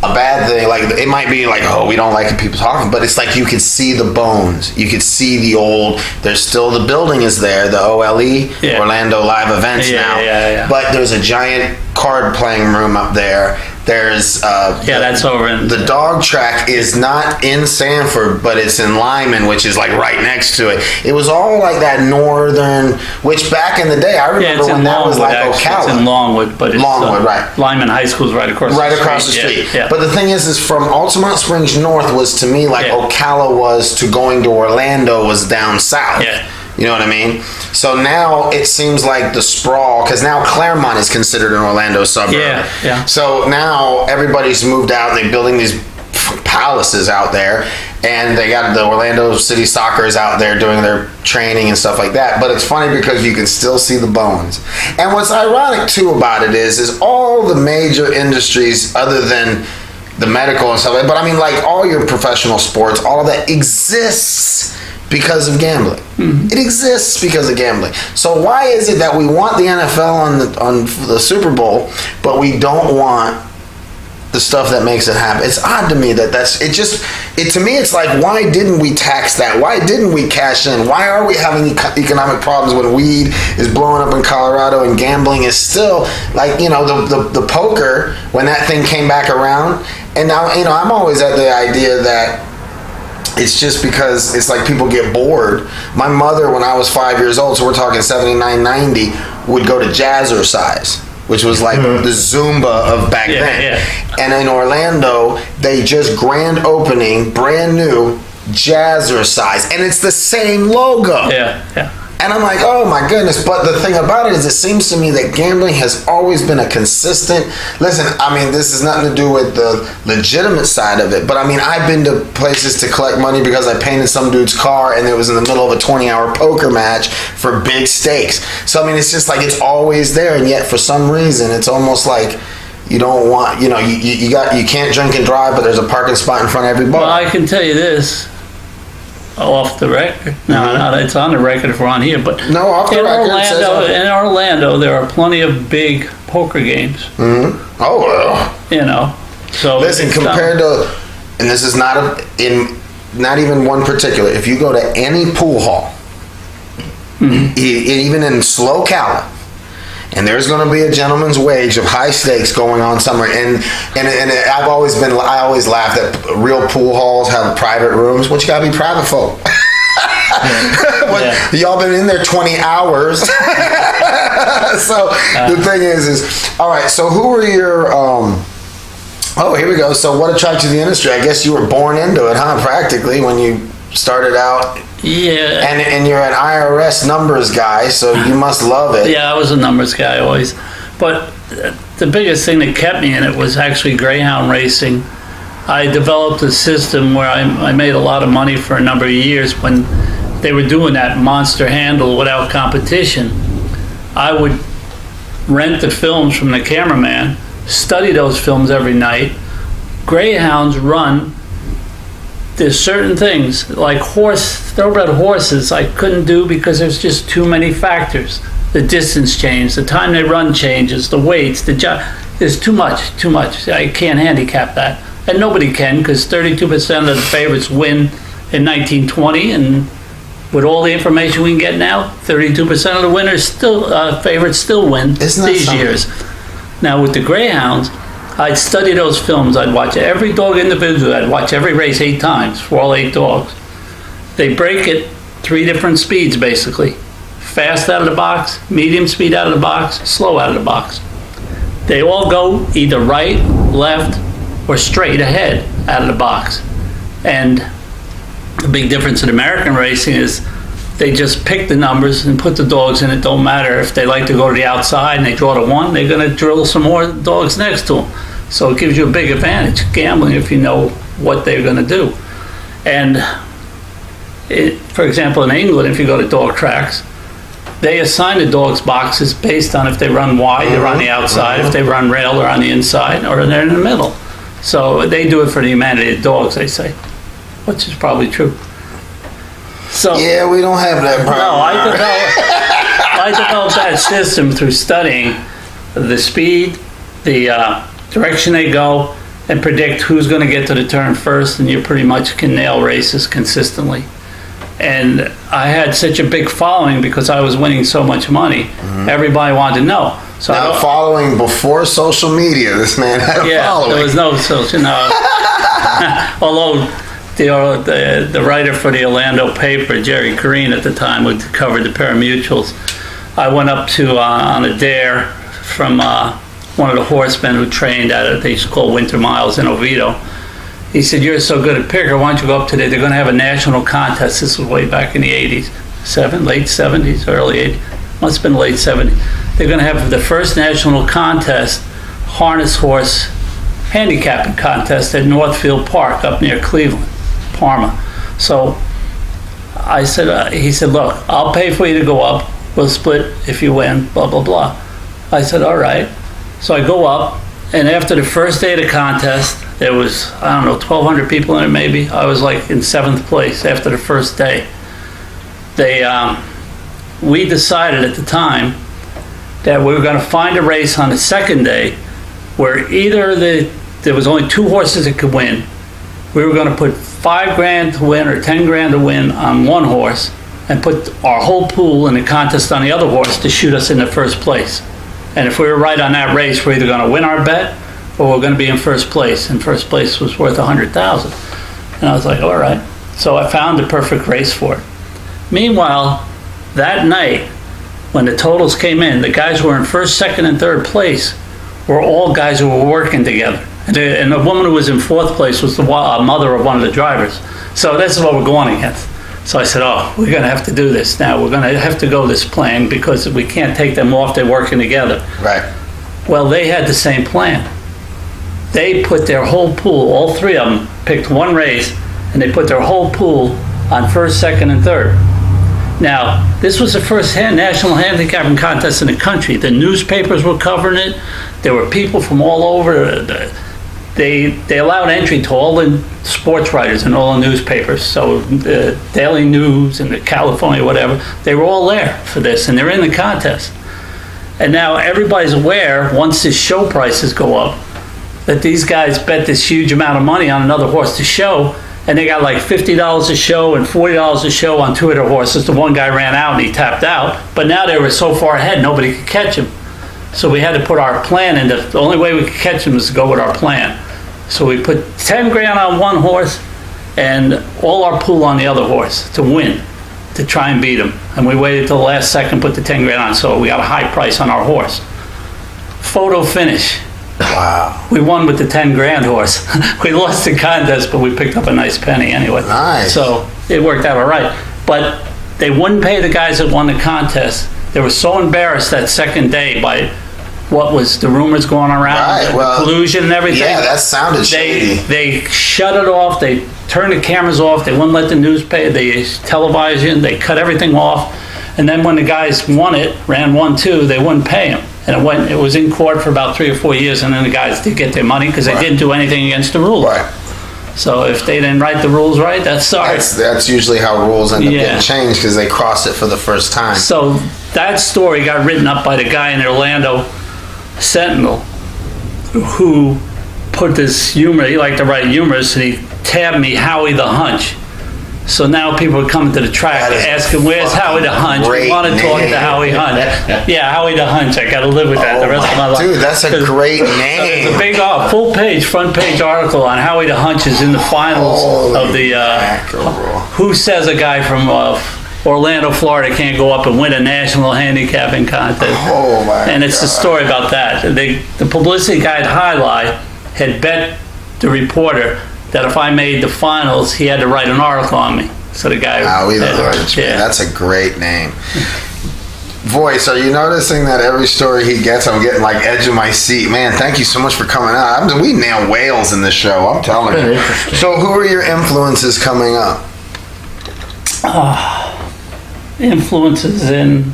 a bad thing, like it might be like, oh, we don't like people talking, but it's like you could see the bones, you could see the old, there's still, the building is there, the OLE, Yeah. Orlando Live Events now, but there's a giant card playing room up there. There's That's over in the dog track is not in Sanford, but it's in Lyman, which is like right next to it. It was all like that northern, which back in the day, I remember when that was like Ocala. It's in Longwood, but it's Longwood, right. Lyman High School's right across The street. Yeah. But the thing is from Altamont Springs North was to me like Ocala was to going to Orlando was down south. Yeah. You know what I mean? So now it seems like the sprawl, because now Claremont is considered an Orlando suburb. Yeah. So now everybody's moved out. They're building these palaces out there, and they got the Orlando City Soccer's out there doing their training and stuff like that. But it's funny because you can still see the bones. And what's ironic too about it is all the major industries other than the medical and stuff like that, but I mean like all your professional sports, all of that exists because of gambling. It exists because of gambling. So why is it that we want the NFL on the Super Bowl, but we don't want the stuff that makes it happen? It's odd to me to me it's like, why didn't we tax that? Why didn't we cash in? Why are we having economic problems when weed is blowing up in Colorado and gambling is still like, you know, the poker, when that thing came back around, and now, you know, I'm always at the idea that it's just because it's like people get bored. My mother, when I was 5 years old, so we're talking 79, 90, would go to Jazzercise, which was like the Zumba of back then. Yeah. And in Orlando, they just grand opening, brand new Jazzercise, and it's the same logo. Yeah. And I'm like, oh my goodness. But the thing about it is, it seems to me that gambling has always been a consistent. Listen, I mean, this has nothing to do with the legitimate side of it. But I mean, I've been to places to collect money because I painted some dude's car and it was in the middle of a 20-hour poker match for big stakes. So I mean, it's just like it's always there. And yet for some reason, it's almost like you don't want, you can't drink and drive, but there's a parking spot in front of every bar. Well, I can tell you this. Off the record. No, it's on the record if we're on here, but No, off the record. In Orlando, there are plenty of big poker games. Mm-hmm. Oh, well. You know, so Listen, compared to, and this is not even one particular. If you go to any pool hall, even in slow Ocala, and there's going to be a gentleman's wage of high stakes going on somewhere, and I always laugh that real pool halls have private rooms, which got to be private folk. Y'all been in there 20 hours. So the thing is all right. So who were your? Oh, here we go. So what attracted you to the industry? I guess you were born into it, huh? Practically when you started out. Yeah. And you're an IRS numbers guy, so you must love it. Yeah, I was a numbers guy always. But the biggest thing that kept me in it was actually greyhound racing. I developed a system where I made a lot of money for a number of years when they were doing that monster handle without competition. I would rent the films from the cameraman, study those films every night. Greyhounds run. There's certain things like thoroughbred horses I couldn't do because there's just too many factors. The distance change, the time they run changes, the weights, there's too much. I can't handicap that. And nobody can, because 32% of the favorites win in 1920, and with all the information we can get now, 32% of the winners favorites still win these years. Now with the greyhounds, I'd study those films. I'd watch every dog individually. I'd watch every race 8 times for all 8 dogs. They break it 3 different speeds, basically. Fast out of the box, medium speed out of the box, slow out of the box. They all go either right, left, or straight ahead out of the box. And the big difference in American racing is they just pick the numbers and put the dogs in. It don't matter if they like to go to the outside and they draw to 1, they're going to drill some more dogs next to them. So it gives you a big advantage gambling if you know what they're going to do. And for example, in England, if you go to dog tracks, they assign the dogs boxes based on if they run wide, they're on the outside. If they run rail, they're on the inside, or they're in the middle. So they do it for the humanity of dogs, they say, which is probably true. So yeah, we don't have that problem. No, I developed that system through studying the speed, the direction they go, and predict who's going to get to the turn first, and you pretty much can nail races consistently. And I had such a big following because I was winning so much money. Everybody wanted to know. So now, following before social media, this man had a following. There was no social, no. Although the writer for the Orlando paper, Jerry Green at the time, who covered the pari-mutuels, I went up to on a dare from one of the horsemen who trained at it. They used to call Winter Miles in Oviedo. He said, "You're so good at picker, why don't you go up today? They're going to have a national contest." This was way back in the 80s, late 70s, early 80s. Must have been late 70s. They're going to have the first national contest, harness horse handicapping contest at Northfield Park up near Cleveland, Parma. So I said, he said, "Look, I'll pay for you to go up. We'll split if you win, blah, blah, blah." I said, "All right." So I go up, and after the first day of the contest, there was, 1,200 people in it maybe. I was like in 7th place after the first day. We decided at the time that we were going to find a race on the second day where either there was only 2 horses that could win. We were going to put $5,000 to win or $10,000 to win on one horse and put our whole pool in the contest on the other horse to shoot us in the first place. And if we were right on that race, we're either going to win our bet or we're going to be in first place. And first place was worth $100,000. And I was like, all right. So I found the perfect race for it. Meanwhile, that night, when the totals came in, the guys who were in first, second, and third place were all guys who were working together. And the woman who was in 4th place was the mother of one of the drivers. So this is what we're going against. So I said, oh, we're going to have to do this now. We're going to have to go this plan because we can't take them off. They're working together. Right. Well, they had the same plan. They put their whole pool, all three of them, picked one race, and they put their whole pool on first, second, and third. Now, this was the first national handicapping contest in the country. The newspapers were covering it. There were people from all over. They allowed entry to all the sports writers in all the newspapers. So the Daily News and the California, whatever, they were all there for this, and they're in the contest. And now everybody's aware, once the show prices go up, that these guys bet this huge amount of money on another horse to show, and they got like $50 a show and $40 a show on two of their horses. The one guy ran out and he tapped out, but now they were so far ahead, nobody could catch him. So we had to put our plan in. The only way we could catch him was to go with our plan. So we put 10 grand on one horse and all our pool on the other horse to win, to try and beat him. And we waited till the last second, put the 10 grand on, so we got a high price on our horse. Photo finish. Wow. We won with the 10 grand horse. We lost the contest, but we picked up a nice penny anyway. Nice. So it worked out all right. But they wouldn't pay the guys that won the contest. They were so embarrassed that second day by what was the rumors going around, Right, well, collusion and everything. Yeah, that sounded shady. They shut it off. They turned the cameras off. They wouldn't let the news pay. They television. They cut everything off. And then when the guys won it, ran 1-2, they wouldn't pay them. And it was in court for about 3 or 4 years. And then the guys did get their money because they Right. didn't do anything against the rules. Right. So if they didn't write the rules right, that's sorry. That's usually how rules end up Yeah. getting changed because they crossed it for the first time. So that story got written up by the guy in the Orlando Sentinel who put this humor, he liked to write humorous, and he tabbed me Howie the Hunch. So now people are coming to the track That is asking, where's Howie the Hunch? We great want to talk name. to Howie Hunch. Yeah, Howie the Hunch. I got to live with that the rest of my life. Dude, that's a great name. It's a big full page, front page article on Howie the Hunch is in the finals of the mackerel. Who Says a Guy from Orlando, Florida can't go up and win a national handicapping contest. Oh my And it's the God. story about that. The publicity guy at Highlight had bet the reporter that if I made the finals, he had to write an article on me. So the guy... Howie the Hunch. Yeah. That's a great name. Voice, are you noticing that every story he gets, I'm getting like edge of my seat? Man, thank you so much for coming out. We nail whales in this show, I'm telling you. Interesting. So who are your influences coming up? Influences in...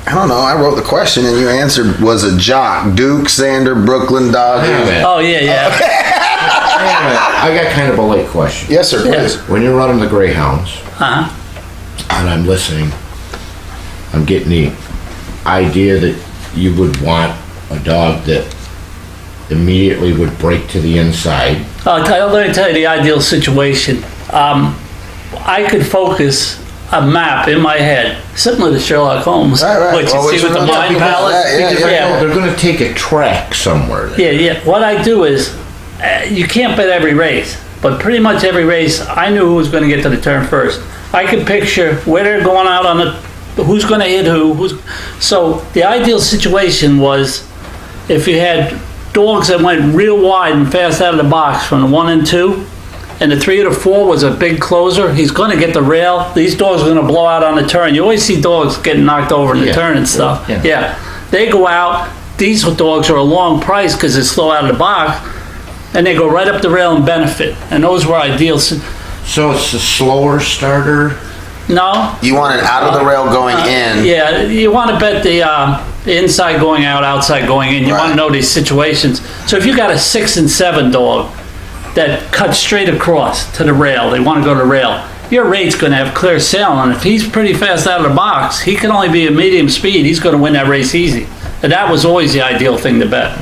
I don't know. I wrote the question and you answered was a jock. Duke, Sander, Brooklyn Dodgers. Oh, yeah. I got kind of a late question. Yes, sir, please. When you're running the Greyhounds, Uh-huh. and I'm listening, I'm getting the idea that you would want a dog that immediately would break to the inside. Let me tell you the ideal situation. I could focus a map in my head, similar to Sherlock Holmes, Right. what you Well, see which with the one- Mind yeah, Palace. yeah, Because yeah. I know they're going to take a track somewhere. There. Yeah. What I do is, you can't bet every race, but pretty much every race, I knew who was going to get to the turn first. I could picture where they're going out on who's going to hit who. So the ideal situation was if you had dogs that went real wide and fast out of the box from the 1 and 2, and the 3 or the 4 was a big closer, he's going to get the rail. These dogs are going to blow out on the turn. You always see dogs getting knocked over in the Yeah. turn and stuff. Yeah. They go out. These dogs are a long price because they slow out of the box, and they go right up the rail and benefit. And those were ideal. So it's a slower starter. No. You want it out of the rail going in. Yeah, you want to bet the inside going out, outside going in. You want Right. to know these situations. So if you got a 6 and 7 dog that cuts straight across to the rail, they want to go to the rail, your rate's going to have clear sail. And if he's pretty fast out of the box, he can only be a medium speed. He's going to win that race easy. And that was always the ideal thing to bet.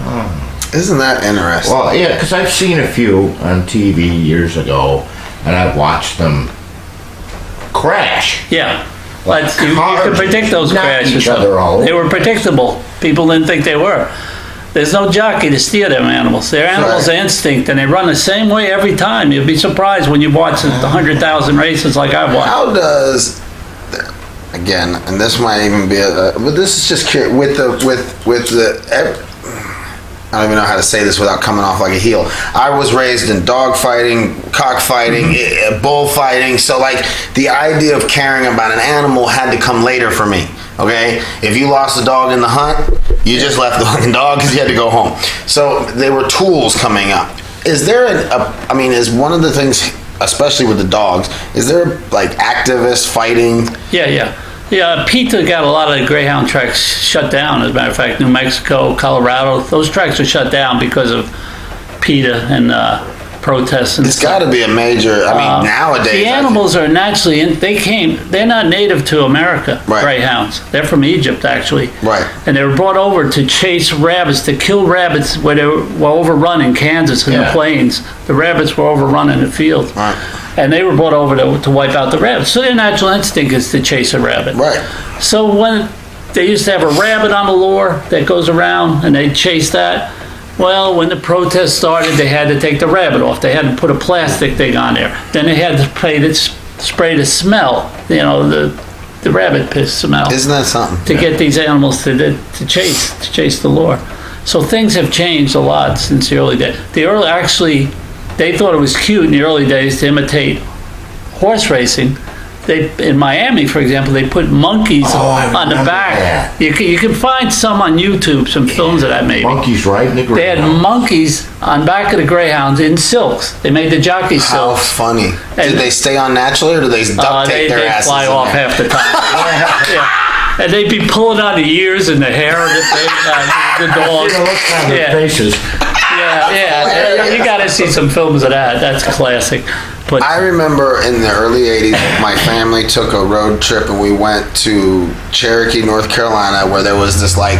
Isn't that interesting? Well, yeah, because I've seen a few on TV years ago, and I've watched them crash. Yeah. But you cars could predict those knock crashes. each other all They over. were predictable. People didn't think they were. There's no jockey to steer them animals. They're animals of instinct, and they run the same way every time. You'll be surprised when you watch the 100,000 races like I've watched. How does, again, and this might even be but this is just curious, I don't even know how to say this without coming off like a heel. I was raised in dog fighting, cockfighting, bullfighting. So like the idea of caring about an animal had to come later for me. Okay, if you lost a dog in the hunt, you just left the fucking dog because you had to go home. So there were tools coming up. Is there I mean, is one of the things, especially with the dogs, is there like activists fighting? Yeah, PETA got a lot of the Greyhound tracks shut down. As a matter of fact, New Mexico, Colorado, those tracks are shut down because of PETA and protests. And It's got to be a major. I mean, nowadays the animals are naturally they're not native to America. Right. Greyhounds. They're from Egypt, actually. Right. And they were brought over to chase rabbits, to kill rabbits where they were overrun in Kansas in the plains. The rabbits were overrun in the field. Right. And they were brought over to wipe out the rabbits. So their natural instinct is to chase a rabbit. Right. So when they used to have a rabbit on the lure that goes around and they chase that, well, when the protest started, they had to take the rabbit off. They had to put a plastic thing on there. Then they had to spray the smell, the rabbit piss smell. Isn't that something? To get these animals to chase the lure. So things have changed a lot since the early days. They thought it was cute in the early days to imitate horse racing. In Miami, for example, they put monkeys on the back. You can find some on YouTube, some films of that maybe. Monkeys riding the They had Greyhound. monkeys on back of the Greyhounds in silks. They made the jockey How silks. funny. Did they stay on naturally or did they duct tape their They'd asses fly in off there? half the time. Yeah. And they'd be pulling on the ears and the hair of the dogs. Yeah. Faces. Yeah, you gotta see some films of that. That's classic. But I remember in the early 80s, my family took a road trip and we went to Cherokee, North Carolina, where there was this like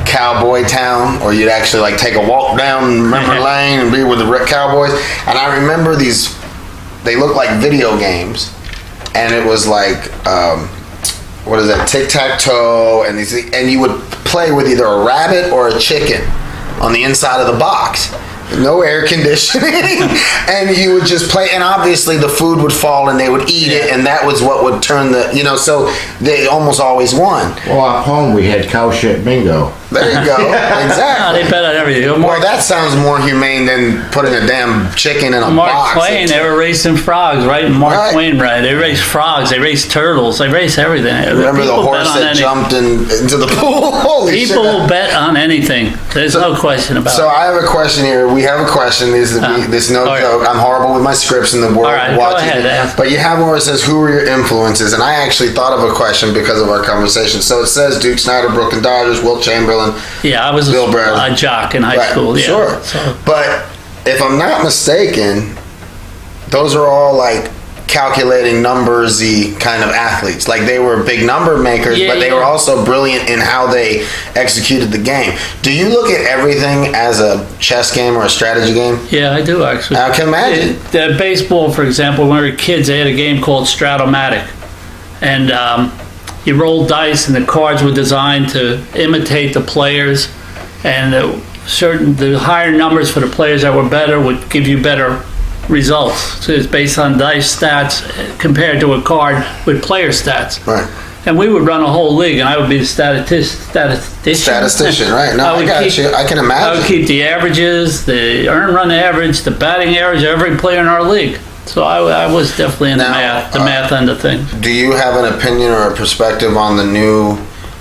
cowboy town, or you'd actually like take a walk down memory lane and be with the cowboys. And I remember they looked like video games. And it was like, what is that, tic-tac-toe, and you would play with either a rabbit or a chicken on the inside of the box. No air conditioning, and you would just play, and obviously the food would fall and they would eat it, and that was what would turn so they almost always won. Well, at home we had cow shit bingo. There you go. Exactly. they bet on everything. Well, that sounds more humane than putting a damn chicken in a Mark box. Twain, they were racing frogs, right? Mark Twain, right? They raced frogs, they raced turtles, they raced everything. Remember the People horse bet on that jumped into the pool? Holy shit. People bet on anything. There's no question about So it. I have a question here. We have a question. This is no right. joke. I'm horrible with my scripts in the world. All right, go watching ahead, it. ask. But you have one where it says, who are your influences? And I actually thought of a question because of our conversation. So it says Duke Snyder, Brooklyn Dodgers, Wilt Chamberlain. Yeah, I was Bill Bradley. a jock in high Right, school. Yeah. Sure. So, But if I'm not mistaken, those are all like calculating numbersy kind of athletes. Like they were big number makers, Yeah, but they yeah. were also brilliant in how they executed the game. Do you look at everything as a chess game or a strategy game? yeah, I do actually. I can imagine. The baseball, for example, when we were kids, they had a game called Stratomatic. And you rolled dice and the cards were designed to imitate the players. And the higher numbers for the players that were better would give you better results. So it's based on dice stats compared to a card with player stats. Right. And we would run a whole league, and I would be the statistician. Statistician, right? No, I got you. I can imagine. I would keep the averages, the earn run average, the batting average of every player in our league. So I was definitely in the math end of things. Do you have an opinion or a perspective on the new,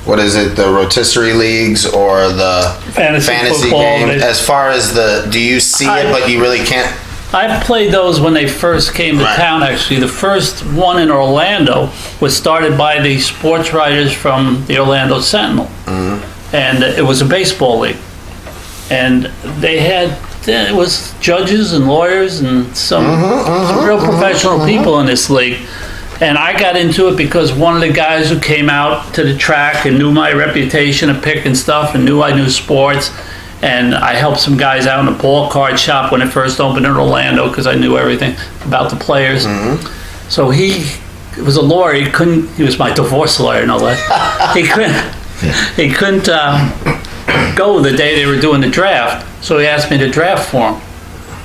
what is it, the rotisserie leagues or the fantasy football, game? As far as do you see it, but you really can't? I played those when they first came to Right. town, actually. The first one in Orlando was started by the sports writers from the Orlando Sentinel. Mm-hmm. And it was a baseball league. And it was judges and lawyers and some real professional people in this league. And I got into it because one of the guys who came out to the track and knew my reputation of picking stuff and knew I knew sports. And I helped some guys out in the ball card shop when it first opened in Orlando because I knew everything about the players. So he was a lawyer. He was my divorce lawyer, no less. He couldn't go the day they were doing the draft. So he asked me to draft for him.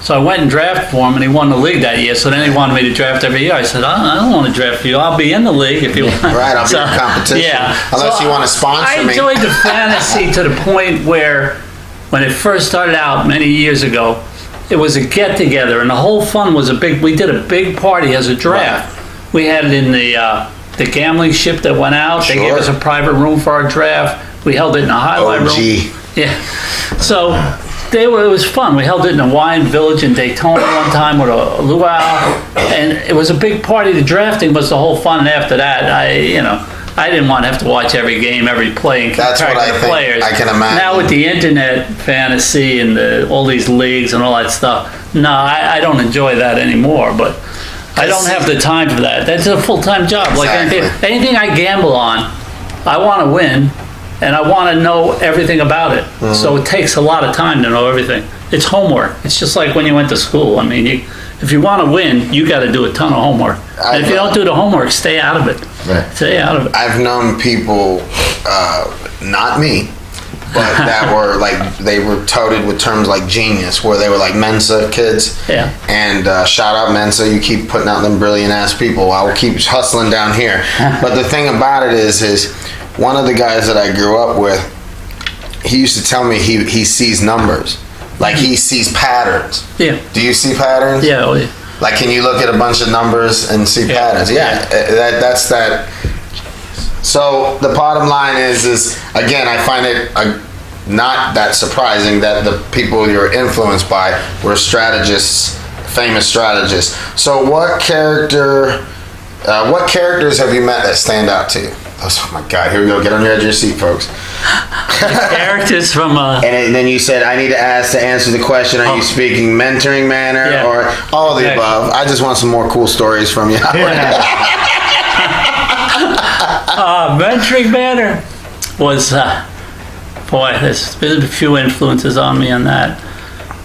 So I went and drafted for him, and he won the league that year. So then he wanted me to draft every year. I said, I don't want to draft for you. I'll be in the league if you want. Right, I'll be in competition. Yeah. Unless you want to sponsor me. I enjoyed the fantasy to the point where when it first started out many years ago, it was a get-together, and the whole fun was we did a big party as a draft. We had it in the gambling ship that went out. They gave us a private room for our draft. We held it in a highlight room. Yeah. So it was fun. We held it in a wine village in Daytona one time with a luau, and it was a big party. The drafting was the whole fun, and after that, I didn't want to have to watch every game, every play, and keep track of the players. I can imagine. Now with the internet fantasy and all these leagues and all that stuff, no, I don't enjoy that anymore. But I don't have the time for that. That's a full-time job. Exactly. Like anything I gamble on, I want to win, and I want to know everything about it. Mm-hmm. So it takes a lot of time to know everything. It's homework. It's just like when you went to school. I mean, if you want to win, you got to do a ton of homework. And if you don't do the homework, stay out of it. Right. Stay out of it. I've known people, not me, but that were like, they were touted with terms like genius, where they were like Mensa kids. Yeah. And shout out Mensa, you keep putting out them brilliant ass people. I will keep hustling down here. But the thing about it is one of the guys that I grew up with, he used to tell me he sees numbers. Like he sees patterns. Yeah. Do you see patterns? Yeah. Oh, yeah. Like, can you look at a bunch of numbers and see patterns? Yeah, that's that. So the bottom line is again, I find it not that surprising that the people you're influenced by were strategists, famous strategists. So what characters have you met that stand out to you? Oh my God, here we go. Get on your edge of your seat, folks. Characters from And then you said, I need to answer the question, are you speaking mentoring manner or all of the above? I just want some more cool stories from you. mentoring manner was, boy, there's been a few influences on me on that.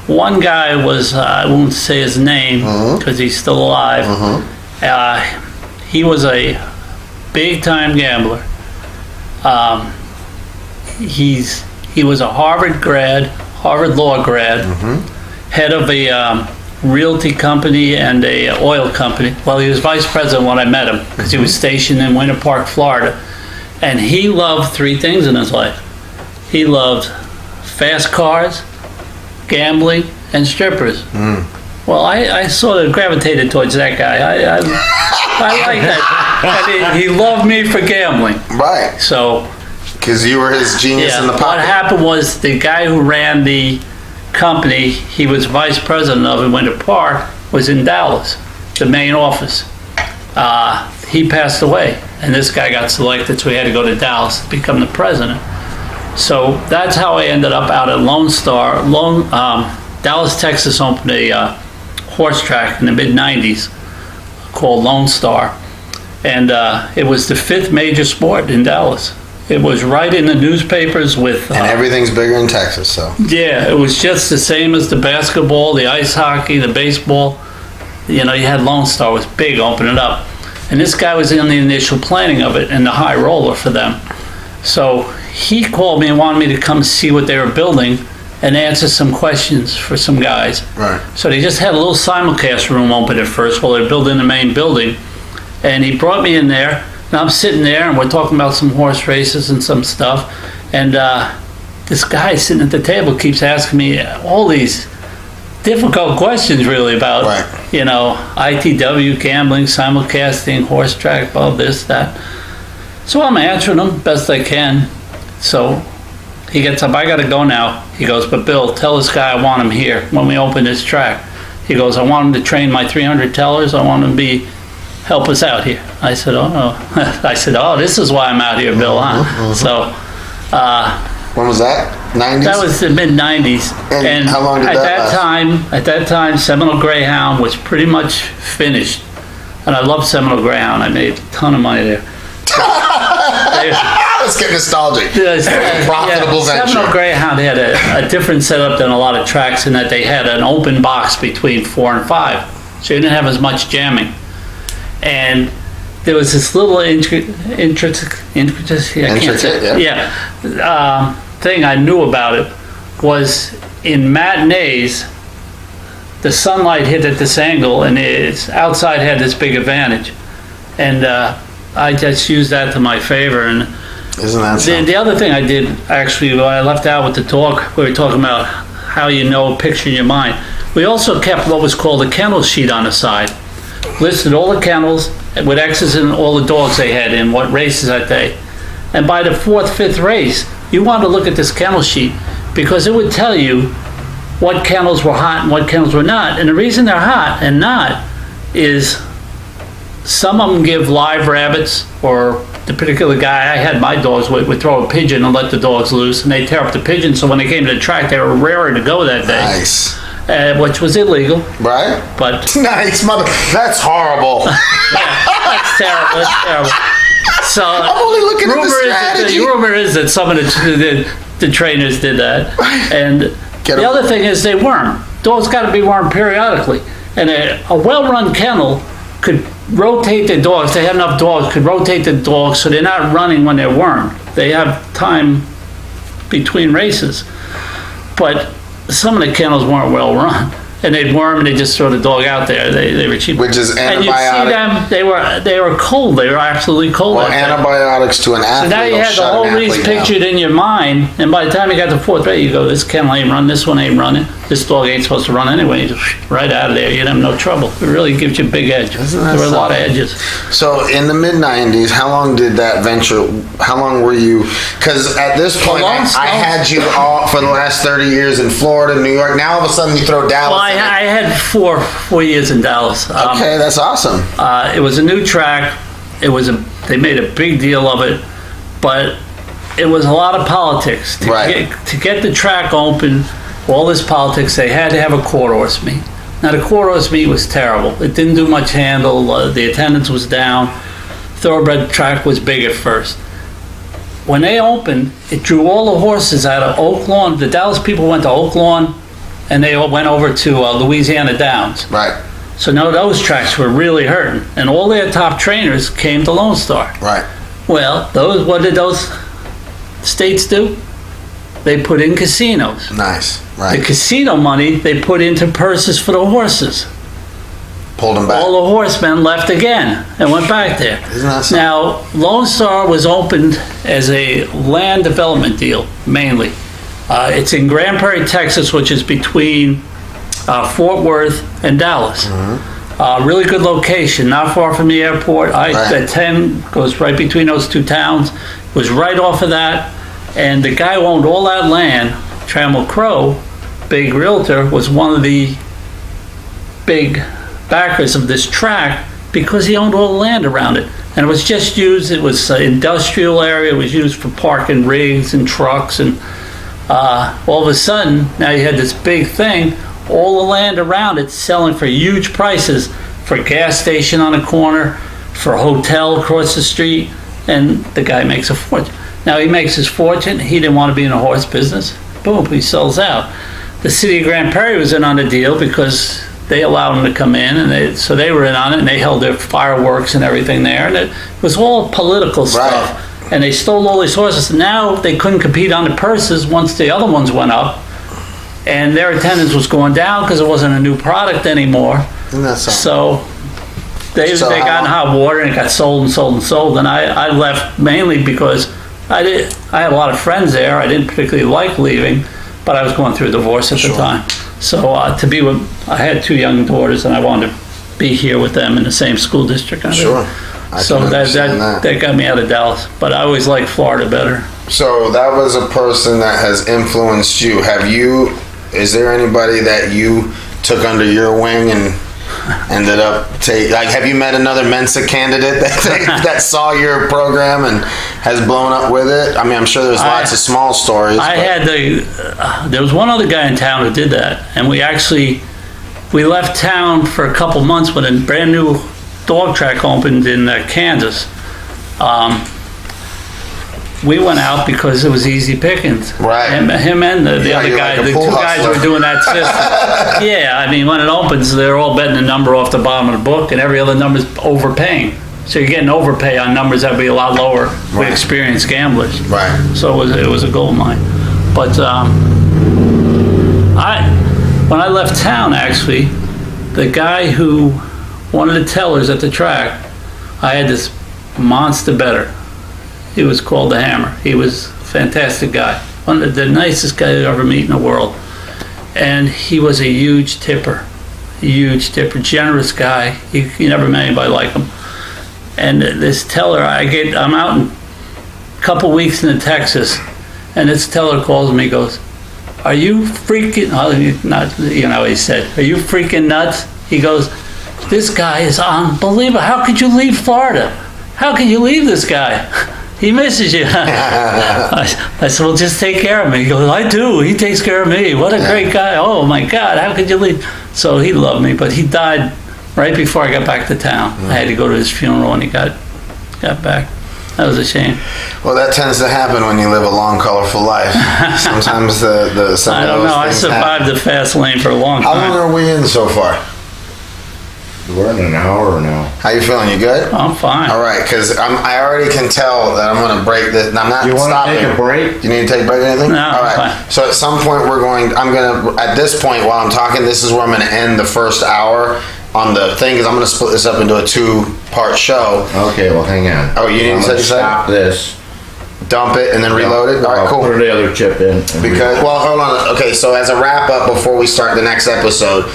One guy was, I won't say his name because he's still alive. He was a big-time gambler. He was a Harvard law grad, head of a realty company and a oil company. Well, he was vice president when I met him because he was stationed in Winter Park, Florida. And he loved three things in his life. He loved fast cars, gambling, and strippers. Well, I sort of gravitated towards that guy. I like that. And he loved me for gambling. Right. So, because you were his genius in the pocket. What happened was the guy who ran the company, he was vice president of in Winter Park, was in Dallas, the main office. He passed away, and this guy got selected, so he had to go to Dallas to become the president. So that's how I ended up out at Lone Star. Dallas, Texas opened a horse track in the mid-90s called Lone Star, and it was the 5th major sport in Dallas. It was right in the newspapers with... and everything's bigger in Texas, so... Yeah, it was just the same as the basketball, the ice hockey, the baseball. You know, you had Lone Star, was big, opening up. And this guy was in the initial planning of it and the high roller for them. So he called me and wanted me to come see what they were building and answer some questions for some guys. Right. So they just had a little simulcast room open at first while they're building the main building. And he brought me in there, and I'm sitting there, and we're talking about some horse races and some stuff. And this guy sitting at the table keeps asking me all these difficult questions, really, about, you know, ITW, gambling, simulcasting, horse track, all this, that. So I'm answering them best I can. So he gets up, I gotta go now. He goes, but Bill, tell this guy I want him here when we open this track. He goes, I want him to train my 300 tellers. I want him to help us out here. I said, oh, this is why I'm out here, Bill, huh? So, when was that? 90s? That was the mid-90s. And how long did that last? At that time, Seminole Greyhound was pretty much finished. And I love Seminole Greyhound. I made a ton of money there. Let's get nostalgic. Profitable venture. Seminole Greyhound had a different setup than a lot of tracks in that they had an open box between 4 and 5. So you didn't have as much jamming. And there was this little thing I knew about it was in matinees, the sunlight hit at this angle and it's outside had this big advantage. And I just used that to my favor. And Isn't that something? The other thing I did, actually, when I left out with the talk, we were talking about how you know, picture in your mind. We also kept what was called a kennel sheet on the side. Listed all the kennels with X's and all the dogs they had in, what races that day. And by the 4th, 5th race, you want to look at this kennel sheet because it would tell you what kennels were hot and what kennels were not. And the reason they're hot and not is some of them give live rabbits, or the particular guy I had my dogs with would throw a pigeon and let the dogs loose, and they tear up the pigeon. So when they came to the track, they were rarer to go that day. Nice. Which was illegal. Right? But Nice, mother. That's horrible. that's terrible. That's terrible. So I'm only looking at the strategy. The rumor is that some of the trainers did that. And Get the 'em. other thing is they worm. Dogs got to be wormed periodically. And a well-run kennel could rotate the dogs. They had enough dogs, could rotate the dogs so they're not running when they're wormed. They have time between races. But some of the kennels weren't well run. And they'd worm and they'd just throw the dog out there. They were cheap. Which is And you'd see antibiotic. them, they were cold. They were absolutely cold. Well, that day. antibiotics to an So athlete now you will had the shut whole an race athlete down. pictured in your mind, and by the time you got to 4th race, you go, this kennel ain't run, this one ain't running, this dog ain't supposed to run anyway. You just right out of there, you'd have no trouble. It really gives you a big edge. Isn't that There were a lot of something? edges. So in the mid-90s, how long did that venture, how long were you, because at this point, long, I had you all for the last 30 years in Florida, New York. Now all of a sudden you throw Dallas Well, I in it. had four years in Dallas. Okay, that's awesome. It was a new track. They made a big deal of it, but it was a lot of politics. Right. To get the track open, all this politics, they had to have a quarter-horse meet. Now, the quarter-horse meet was terrible. It didn't do much handle. The attendance was down. Thoroughbred track was big at first. When they opened, it drew all the horses out of Oak Lawn. The Dallas people went to Oak Lawn, and they all went over to Louisiana Downs. Right, So now those tracks were really hurting, and all their top trainers came to Lone Star. right. Well, what did those states do? They put in casinos. Nice, The right. casino money they put into purses for the horses. Pulled them back. All the horsemen left again and went back there. Isn't that something? Now, Lone Star was opened as a land development deal, mainly. It's in Grand Prairie, Texas, which is between Fort Worth and Dallas. Really good location, not far from the airport. The 10 goes right between those two towns. Was right off of that, and the guy who owned all that land, Trammell Crow, big realtor, was one of the big backers of this track because he owned all the land around it. And it was just used, it was an industrial area, it was used for parking rigs and trucks, and all of a sudden, now you had this big thing, all the land around it selling for huge prices for a gas station on a corner, for a hotel across the street, and the guy makes a fortune. Now he makes his fortune, he didn't want to be in the horse business, boom, he sells out. The city of Grand Prairie was in on the deal because they allowed him to come in, and so they were in on it, and they held their fireworks and everything there, and it was all political stuff. Right. And they stole all these horses. Now they couldn't compete on the purses once the other ones went up, and their attendance was going down because it wasn't a new product anymore. Isn't that something? So they got in hot water, and it got sold and sold and sold. And I left mainly because I had a lot of friends there. I didn't particularly like leaving, but I was going through a divorce at the time. So I had two young daughters, and I wanted to be here with them in the same school district. Sure. I So can understand that got me out of Dallas, but I always liked Florida better. So that was a person that has influenced you. Is there anybody that you took under your wing and ended up have you met another Mensa candidate that saw your program and has blown up with it? I mean, I'm sure there's lots of small stories. There was one other guy in town who did that, and we left town for a couple months when a brand new dog track opened in Kansas. We went out because it was easy pickings. Right. Him and the Yeah, other you're guy, like a the pool two guys who hustler. were doing that system. Yeah, I mean, when it opens, they're all betting a number off the bottom of the book, and every other number's overpaying. So you're getting overpay on numbers that would be a lot lower with Right. experienced gamblers. Right. So it was a gold mine. But when I left town, actually, the guy who, one of the tellers at the track, I had this monster better. He was called the Hammer. He was a fantastic guy. One of the nicest guys you ever meet in the world. And he was a huge tipper. Generous guy. You never met anybody like him. And this teller, I'm out in a couple weeks in Texas, and this teller calls me, goes, "Are you freaking," not, you know, he said, "Are you freaking nuts?" He goes, "This guy is unbelievable. How could you leave Florida? How can you leave this guy? He misses you." I said, "Well, just take care of me." He goes, "I do. He takes care of me. What a great guy. Oh my God, how could you leave?" So he loved me, but he died right before I got back to town. I had to go to his funeral when he got back. That was a shame. Well, that tends to happen when you live a long, colorful life. Sometimes some I of don't those know. I things survived happen. the fast lane for a long How time. long are we in so far? We're in an hour now. How you feeling? You good? I'm fine. All right, because I already can tell that I'm going to break this. I'm not You want to stopping. take a break? Do you need to take a break or anything? No, All I'm right. fine. So at some point at this point while I'm talking, this is where I'm going to end the first hour on the thing, because I'm going to split this up into a 2-part show. Okay, well, hang on. Oh, you need I'm to gonna say- stop this. Dump it and then reload it? All right, I'll cool. Put the other chip in. Because, well, hold on. Okay, so as a wrap up before we start the next episode,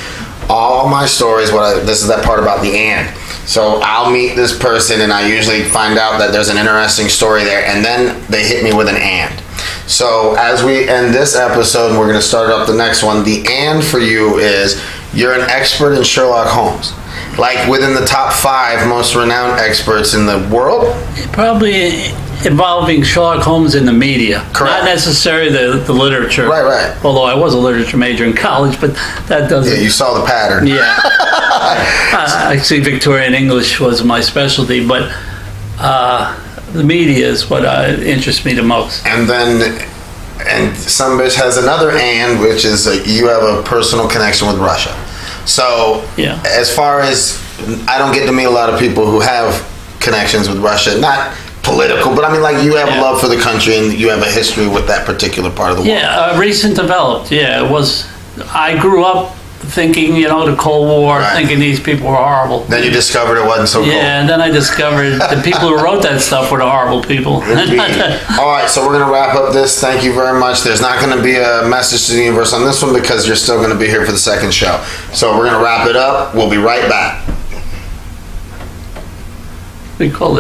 all my stories, this is that part about the and. So I'll meet this person and I usually find out that there's an interesting story there, and then they hit me with an and. So as we end this episode, we're going to start up the next one. The and for you is you're an expert in Sherlock Holmes. Like within the top 5 most renowned experts in the world. Probably involving Sherlock Holmes in the media. Correct. Not necessarily the literature. Right. Although I was a literature major in college, but that doesn't... Yeah, you saw the pattern. Yeah. Actually, Victorian English was my specialty, but the media is what interests me the most. And some bitch has another and, which is you have a personal connection with Russia. So, Yeah. as far as, I don't get to meet a lot of people who have connections with Russia, not political, but I mean, like, you have a Yeah. love for the country and you have a history with that particular part of the world. Yeah, recent developed. Yeah, it was... I grew up thinking, the Cold War, Right. thinking these people were horrible. Then you discovered it wasn't so cool. Yeah, and then I discovered the people who wrote that stuff were the horrible people. Indeed. All right, so we're going to wrap up this. Thank you very much. There's not going to be a message to the universe on this one because you're still going to be here for the second show. So we're going to wrap it up. We'll be right back. We call this